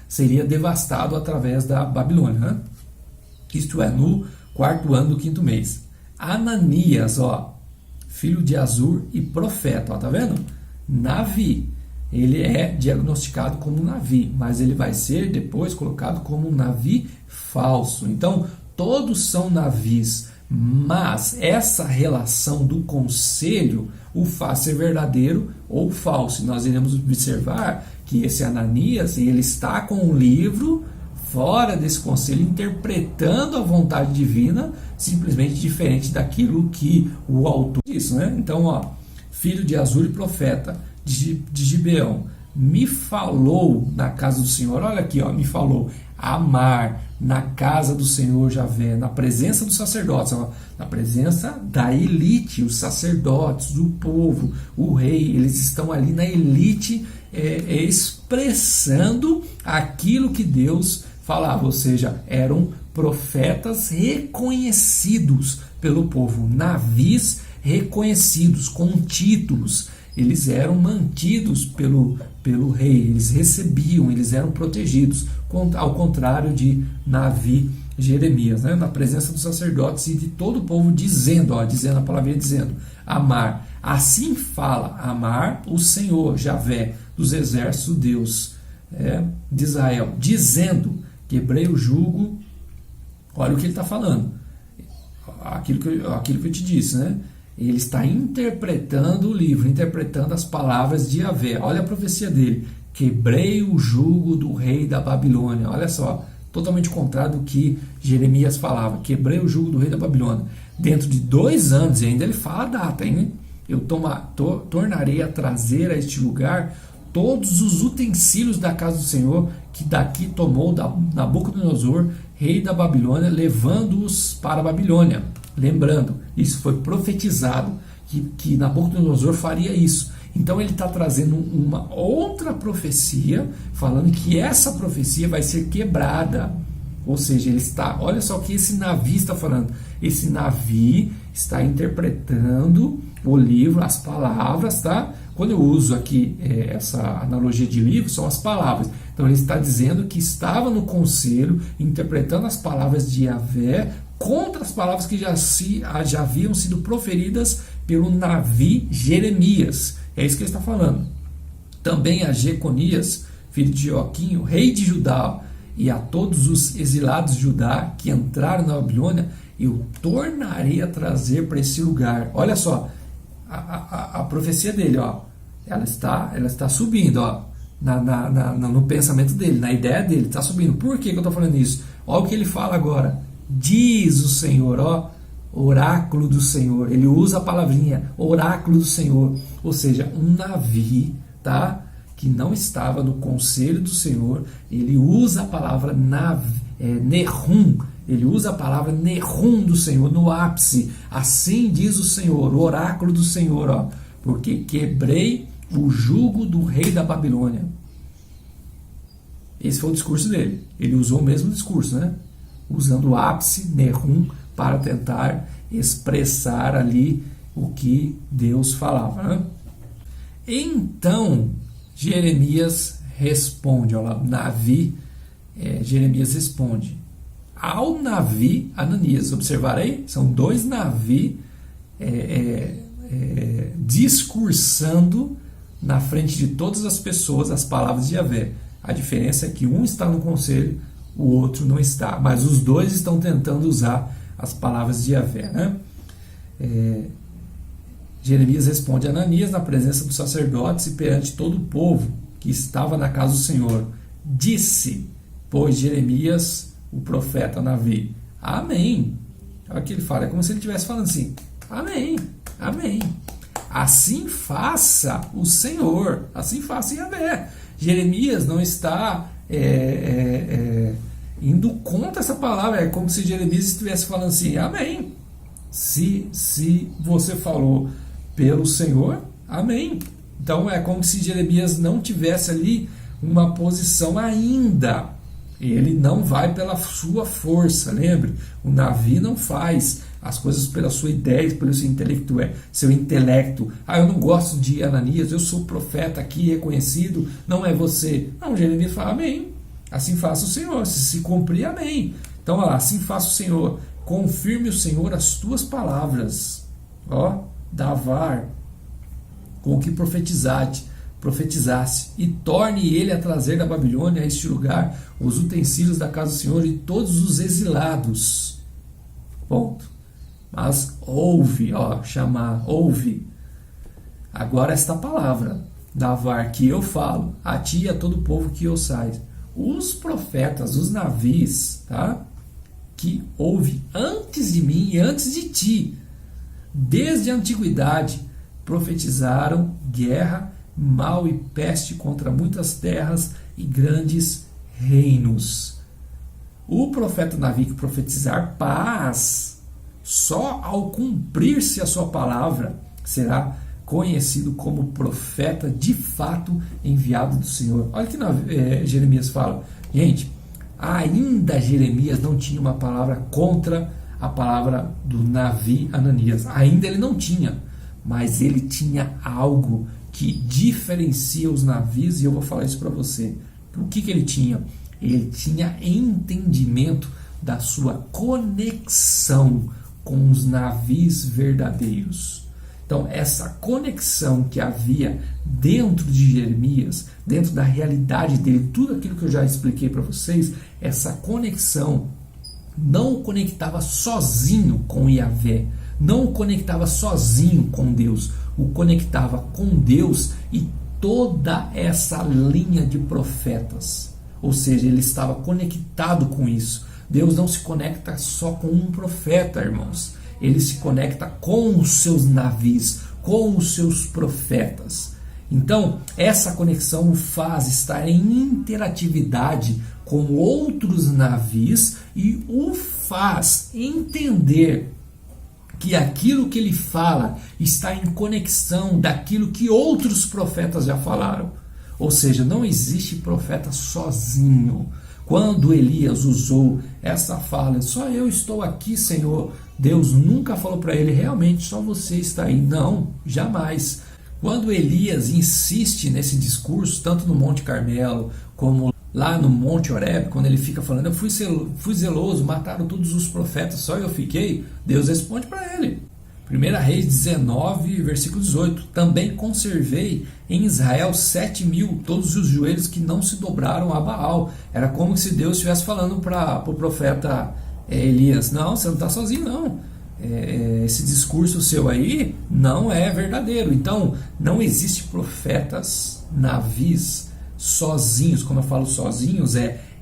seria devastado através da Babilônia, né? Isto é, no 4º ano do 5º mês. Ananias, ó, filho de Azur e profeta, ó, tá vendo? Navi, ele é diagnosticado como Navi, mas ele vai ser depois colocado como um Navi falso. Então, todos são navios, mas essa relação do conselho o faz ser verdadeiro ou falso. Nós iremos observar que esse Ananias, ele está com um livro fora desse conselho, interpretando a vontade divina, simplesmente diferente daquilo que o autor disse, né? Então, ó, filho de Azur e profeta de Gibeão, me falou na casa do Senhor. Olha aqui, ó, me falou Amar, na casa do Senhor Javé, na presença dos sacerdotes, ó, na presença da elite, os sacerdotes, o povo, o rei, eles estão ali na elite, expressando aquilo que Deus falava, ou seja, eram profetas reconhecidos pelo povo, navios reconhecidos, com títulos. Eles eram mantidos pelo rei, eles recebiam, eles eram protegidos, ao contrário de Navi Jeremias, né? Na presença dos sacerdotes e de todo o povo, dizendo a palavra dizendo, Amar, Assim fala Amar o Senhor, Javé, dos exércitos, Deus de Israel, dizendo, quebrei o jugo. Olha o que ele está falando, aquilo que eu te disse, né? Ele está interpretando o livro, interpretando as palavras de Javé. Olha a profecia dele, quebrei o jugo do rei da Babilônia. Olha só, totalmente contrário do que Jeremias falava, quebrei o jugo do rei da Babilônia. Dentro de 2 anos, e ainda ele fala a data, hein? Eu tornarei a trazer a este lugar todos os utensílios da casa do Senhor, que daqui tomou Nabucodonosor, rei da Babilônia, levando-os para a Babilônia. Lembrando, isso foi profetizado, que Nabucodonosor faria isso. Então ele está trazendo uma outra profecia, falando que essa profecia vai ser quebrada. Ou seja, ele está, olha só o que esse Navi está falando. Esse Navi está interpretando o livro, as palavras, tá? Quando eu uso aqui essa analogia de livro, são as palavras. Então ele está dizendo que estava no conselho, interpretando as palavras de Javé contra as palavras que já haviam sido proferidas pelo Navi Jeremias. É isso que ele está falando. Também a Jeconias, filho de Joaquim, o rei de Judá, e a todos os exilados de Judá que entraram na Babilônia, eu tornarei a trazer para esse lugar. Olha só, a profecia dele, ó, ela está subindo, ó, no pensamento dele, na ideia dele, está subindo. Por que eu estou falando isso? Olha o que ele fala agora. Diz o Senhor, ó, oráculo do Senhor. Ele usa a palavrinha oráculo do Senhor, ou seja, um Navi, tá? Que não estava no conselho do Senhor. Ele usa a palavra Nehum. Ele usa a palavra Nehum do Senhor no ápice. Assim diz o Senhor, o oráculo do Senhor, ó, porque quebrei o jugo do rei da Babilônia. Esse foi o discurso dele. Ele usou o mesmo discurso, né? Usando o ápice, Nehum, para tentar expressar ali o que Deus falava, né? Então Jeremias responde, olha lá, Navi, Jeremias responde ao Navi Ananias. Observarei, são 2 Navi discursando na frente de todas as pessoas as palavras de Javé. A diferença é que um está no conselho, o outro não está, mas os 2 estão tentando usar as palavras de Javé, né? Jeremias responde a Ananias na presença dos sacerdotes e perante todo o povo que estava na casa do Senhor. Disse, pois, Jeremias, o profeta Navi, amém. Olha o que ele fala, é como se ele estivesse falando assim, amém, amém. Assim faça o Senhor, assim faça Javé. Jeremias não está indo contra essa palavra, é como se Jeremias estivesse falando assim, amém. Se você falou pelo Senhor, amém. Então é como se Jeremias não tivesse ali uma posição ainda. Ele não vai pela sua força, lembre? O Navi não faz as coisas pela sua ideia, pelo seu intelecto. Eu não gosto de Ananias, eu sou profeta aqui reconhecido, não é você. Não, Jeremias fala, amém. Assim faça o Senhor, se cumprir, amém. Então, olha lá, assim faça o Senhor. Confirme o Senhor as tuas palavras. Ó, Davar, com o que profetizasse, e torne ele a trazer da Babilônia a este lugar os utensílios da casa do Senhor e todos os exilados. Ponto. Mas ouve, ó, chamar, ouve. Agora esta palavra, Davar, que eu falo, a ti e a todo o povo que ouçais. Os profetas, os navis, tá? Que ouve antes de mim e antes de ti, desde a antiguidade, profetizaram guerra, mal e peste contra muitas terras e grandes reinos. O profeta Navi que profetizar paz, só ao cumprir-se a sua palavra, será conhecido como profeta de fato enviado do Senhor. Olha o que Jeremias fala. Gente, ainda Jeremias não tinha uma palavra contra a palavra do Navi Ananias. Ainda ele não tinha, mas ele tinha algo que diferencia os navios, e eu vou falar isso para você. O que ele tinha? Ele tinha entendimento da sua conexão com os navios verdadeiros. Então, essa conexão que havia dentro de Jeremias, dentro da realidade dele, tudo aquilo que eu já expliquei para vocês, essa conexão não o conectava sozinho com Yahvé, não o conectava sozinho com Deus, o conectava com Deus e toda essa linha de profetas. Ou seja, ele estava conectado com isso. Deus não se conecta só com um profeta, irmãos. Ele se conecta com os seus navios, com os seus profetas. Então, essa conexão o faz estar em interatividade com outros navios e o faz entender que aquilo que ele fala está em conexão daquilo que outros profetas já falaram. Ou seja, não existe profeta sozinho. Quando Elias usou essa fala, só eu estou aqui, Senhor, Deus nunca falou para ele, realmente só você está aí. Não, jamais. Quando Elias insiste nesse discurso, tanto no Monte Carmelo, como lá no Monte Horebe, quando ele fica falando, eu fui zeloso, mataram todos os profetas, só eu fiquei, Deus responde para ele. 1 Reis 19, versículo 18, também conservei em Israel 7.000, todos os joelhos que não se dobraram a Baal. Era como se Deus estivesse falando para o profeta Elias, não, você não está sozinho não, esse discurso seu aí não é verdadeiro. Então não existe profetas navios sozinhos, como eu falo sozinhos,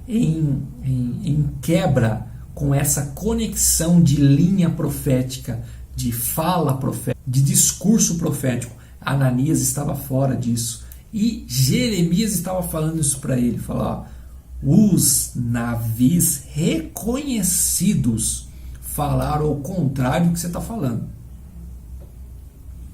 em quebra com essa conexão de linha profética, de fala profética, de discurso profético. Ananias estava fora disso e Jeremias estava falando isso para ele, falar, os navios reconhecidos falaram ao contrário do que você está falando.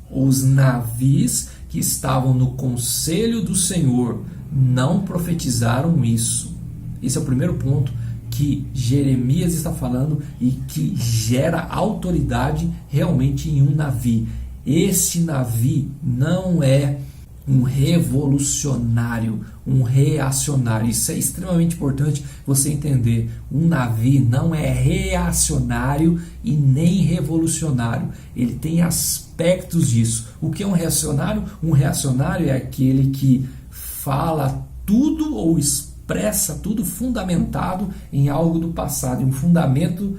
Os navios que estavam no conselho do Senhor não profetizaram isso. Esse é o primeiro ponto que Jeremias está falando e que gera autoridade realmente em um navio. Esse navio não é um revolucionário, um reacionário. Isso é extremamente importante você entender. Um navio não é reacionário e nem revolucionário. Ele tem aspectos disso. O que é um reacionário? Um reacionário é aquele que fala tudo ou expressa tudo fundamentado em algo do passado, em um fundamento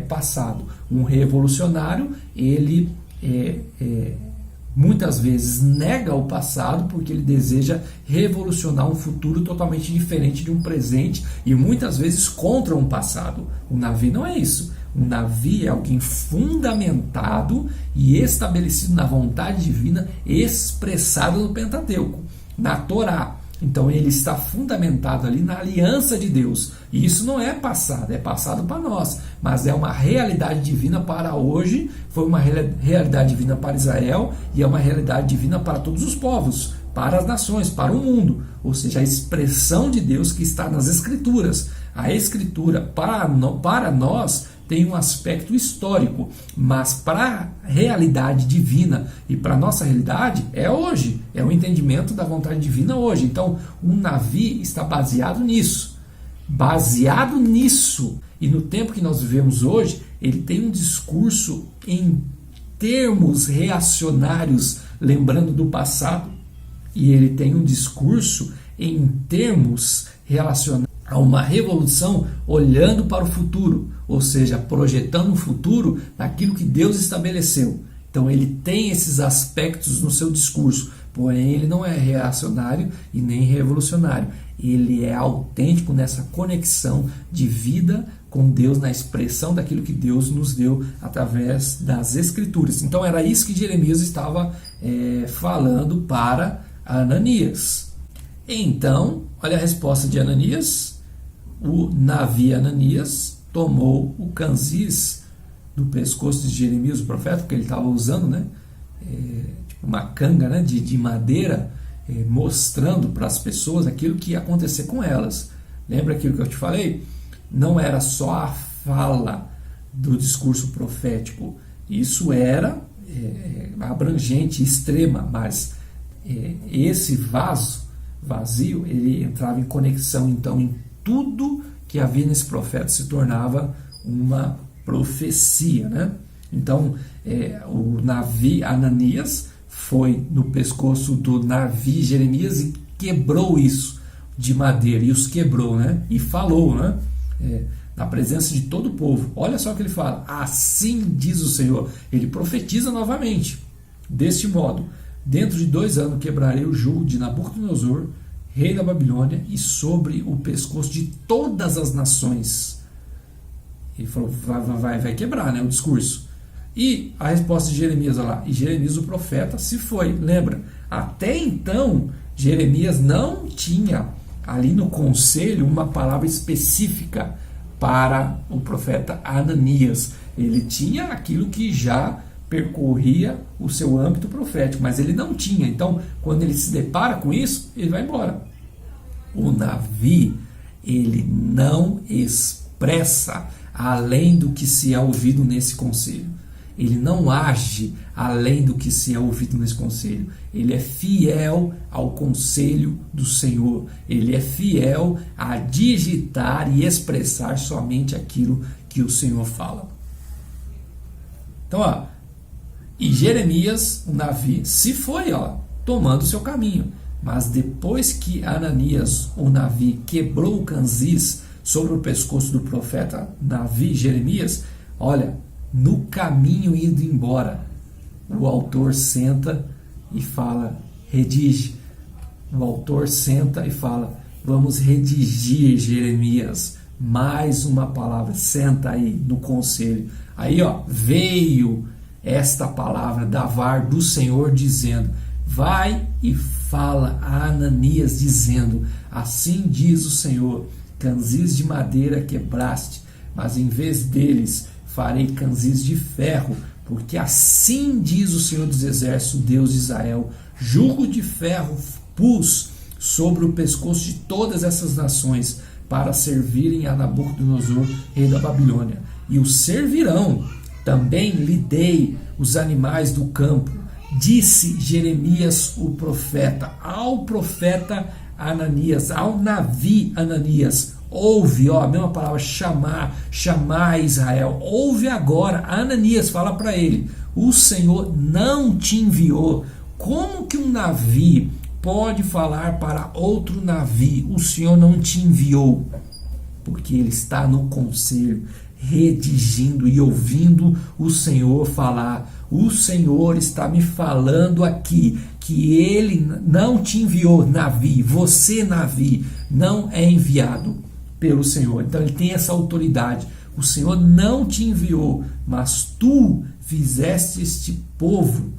passado. Um revolucionário, ele muitas vezes nega o passado porque ele deseja revolucionar um futuro totalmente diferente de um presente e muitas vezes contra um passado. O navio não é isso. Um navio é alguém fundamentado e estabelecido na vontade divina, expressado no Pentateuco, na Torá. Então ele está fundamentado ali na aliança de Deus. E isso não é passado, é passado para nós, mas é uma realidade divina para hoje, foi uma realidade divina para Israel e é uma realidade divina para todos os povos, para as nações, para o mundo. Ou seja, a expressão de Deus que está nas Escrituras. A Escritura para nós tem um aspecto histórico, mas para a realidade divina e para a nossa realidade é hoje, é o entendimento da vontade divina hoje. Então, um navio está baseado nisso. Baseado nisso, e no tempo que nós vivemos hoje, ele tem um discurso em termos reacionários, lembrando do passado, e ele tem um discurso em termos relacionados a uma revolução olhando para o futuro, ou seja, projetando o futuro naquilo que Deus estabeleceu. Então ele tem esses aspectos no seu discurso, porém ele não é reacionário e nem revolucionário. Ele é autêntico nessa conexão de vida com Deus, na expressão daquilo que Deus nos deu através das Escrituras. Então era isso que Jeremias estava falando para Ananias. Então, olha a resposta de Ananias. O navio Ananias tomou o canzis do pescoço de Jeremias, o profeta, que ele estava usando, né? Tipo uma canga, né? de madeira, mostrando para as pessoas aquilo que ia acontecer com elas. Lembra aquilo que eu te falei? Não era só a fala do discurso profético, isso era abrangente, extrema, mas esse vazio, ele entrava em conexão então em tudo que havia nesse profeta, se tornava uma profecia, né? Então, o Navi Ananias foi no pescoço do Navi Jeremias e quebrou isso de madeira, e os quebrou, né? E falou, né? Na presença de todo o povo. Olha só o que ele fala: assim diz o Senhor. Ele profetiza novamente, deste modo: dentro de 2 anos quebrarei o jugo de Nabucodonosor, rei da Babilônia, e sobre o pescoço de todas as nações. Ele falou, vai quebrar, né, o discurso. E a resposta de Jeremias, olha lá, e Jeremias o profeta se foi. Lembra? Até então, Jeremias não tinha ali no conselho uma palavra específica para o profeta Ananias. Ele tinha aquilo que já percorria o seu âmbito profético, mas ele não tinha. Então, quando ele se depara com isso, ele vai embora. O Navi, ele não expressa além do que se é ouvido nesse conselho. Ele não age além do que se é ouvido nesse conselho. Ele é fiel ao conselho do Senhor. Ele é fiel a digitar e expressar somente aquilo que o Senhor fala. Então, e Jeremias, o Navi, se foi, tomando o seu caminho. Mas depois que Ananias, o Navi, quebrou o canzis sobre o pescoço do profeta Navi Jeremias, olha, no caminho indo embora, o autor senta e fala, redige. O autor senta e fala, vamos redigir, Jeremias, mais uma palavra. Senta aí no conselho. Aí, veio esta palavra da VAR do Senhor dizendo, vai e fala a Ananias dizendo, assim diz o Senhor, canzis de madeira quebraste, mas em vez deles farei canzis de ferro, porque assim diz o Senhor dos Exércitos, Deus de Israel, jugo de ferro pus sobre o pescoço de todas essas nações, para servirem a Nabucodonosor, rei da Babilônia. E os servirão, também lhe dei os animais do campo, disse Jeremias o profeta, ao profeta Ananias, ao Navi Ananias, ouve, a mesma palavra, chamar Israel, ouve agora. Ananias fala para ele, o Senhor não te enviou. Como que um Navi pode falar para outro Navi, o Senhor não te enviou? Porque ele está no conselho, redigindo e ouvindo o Senhor falar. O Senhor está me falando aqui que ele não te enviou, Navi. Você, Navi, não é enviado pelo Senhor. Então ele tem essa autoridade. O Senhor não te enviou, mas tu fizeste este povo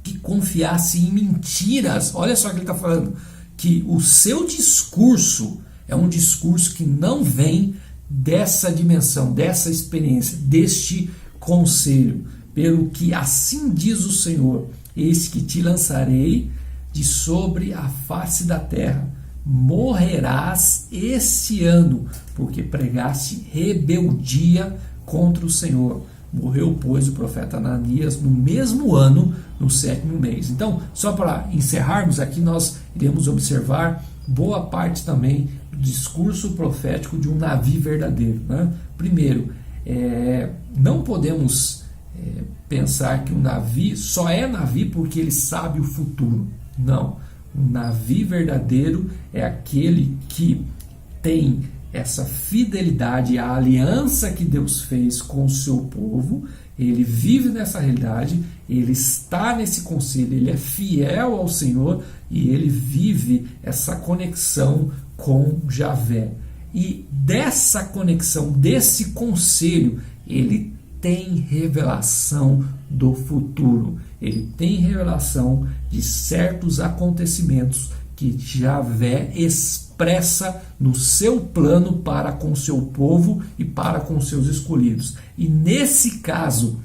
que confiasse em mentiras. Olha só o que ele está falando, que o seu discurso é um discurso que não vem dessa dimensão, dessa experiência, deste conselho. Pelo que assim diz o Senhor, eis que te lançarei de sobre a face da terra, morrerás este ano, porque pregaste rebeldia contra o Senhor. Morreu, pois, o profeta Ananias no mesmo ano, no 7º mês. Então, só para encerrarmos aqui, nós iremos observar boa parte também do discurso profético de um Navi verdadeiro, né? Primeiro, não podemos pensar que um Navi só é Navi porque ele sabe o futuro. Não. Um Navi verdadeiro é aquele que tem essa fidelidade à aliança que Deus fez com o seu povo. Ele vive nessa realidade, ele está nesse conselho, ele é fiel ao Senhor e ele vive essa conexão com Javé. E dessa conexão, desse conselho, ele tem revelação do futuro. Ele tem revelação de certos acontecimentos que Javé expressa no seu plano para com seu povo e para com seus escolhidos. E nesse caso,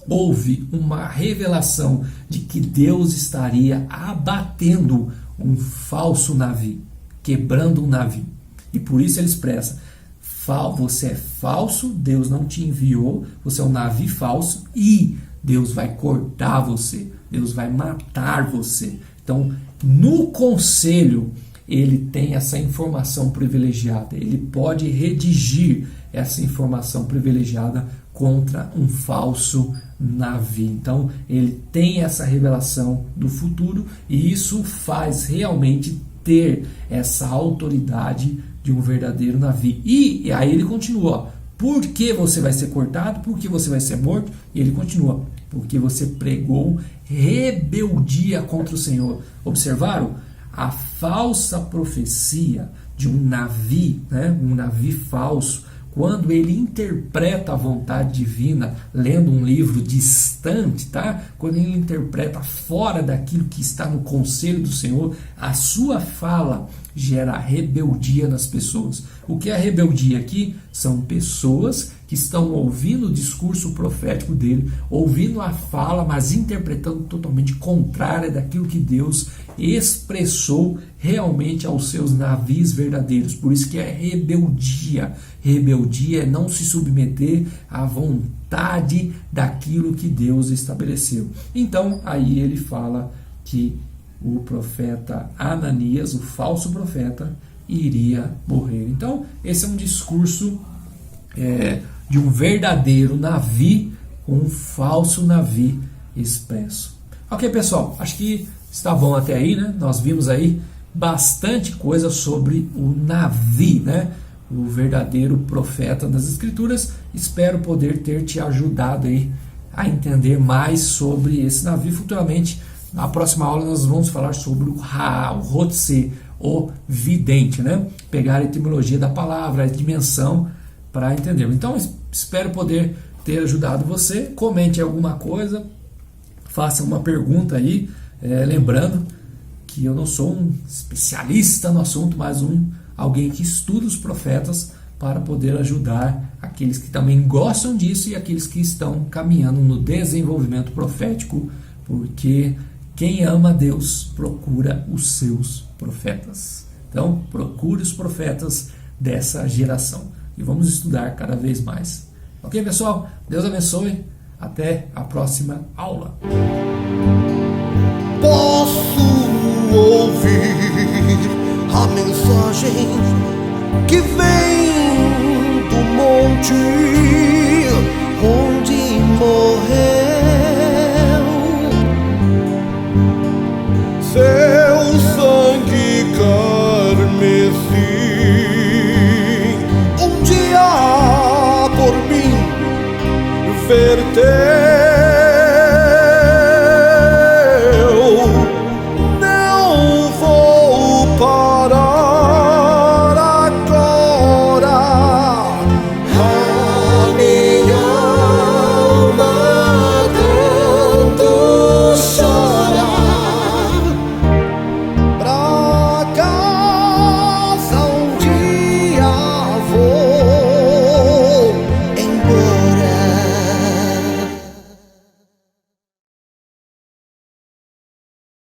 houve uma revelação de que Deus estaria abatendo um falso Navi, quebrando um Navi. E por isso ele expressa, você é falso, Deus não te enviou, você é um Navi falso e Deus vai cortar você, Deus vai matar você. Então, no conselho, ele tem essa informação privilegiada, ele pode redigir essa informação privilegiada contra um falso Navi. Então ele tem essa revelação do futuro e isso faz realmente ter essa autoridade de um verdadeiro Navi. E aí ele continua: por que você vai ser cortado? Por que você vai ser morto? E ele continua: porque você pregou rebeldia contra o Senhor. Observaram? A falsa profecia de um Navi, né? Um Navi falso, quando ele interpreta a vontade divina, lendo um livro distante, tá? Quando ele interpreta fora daquilo que está no conselho do Senhor, a sua fala gera rebeldia nas pessoas. O que é rebeldia aqui? São pessoas que estão ouvindo o discurso profético dele, ouvindo a fala, mas interpretando totalmente contrária daquilo que Deus expressou realmente aos seus navios verdadeiros. Por isso que é rebeldia. Rebeldia é não se submeter à vontade daquilo que Deus estabeleceu. Então, aí ele fala que o profeta Ananias, o falso profeta, iria morrer. Então, esse é um discurso de um verdadeiro Navi com um falso Navi expresso. Ok, pessoal, acho que está bom até aí, né? Nós vimos aí bastante coisa sobre o Navi, né? O verdadeiro profeta das Escrituras. Espero poder ter te ajudado aí a entender mais sobre esse Navi. Futuramente, na próxima aula, nós vamos falar sobre o Hotse, o vidente, né? Pegar a etimologia da palavra, a dimensão, para entender. Então, espero poder ter ajudado você. Comente alguma coisa, faça uma pergunta aí, lembrando que eu não sou um especialista no assunto, mas alguém que estuda os profetas para poder ajudar aqueles que também gostam disso e aqueles que estão caminhando no desenvolvimento profético, porque quem ama a Deus procura os seus profetas. Então, procure os profetas dessa geração e vamos estudar cada vez mais. Ok, pessoal? Deus abençoe. Até a próxima aula. Posso ouvir a mensagem que vem do monte onde morreu seu sangue carmesim, um dia por mim verteu.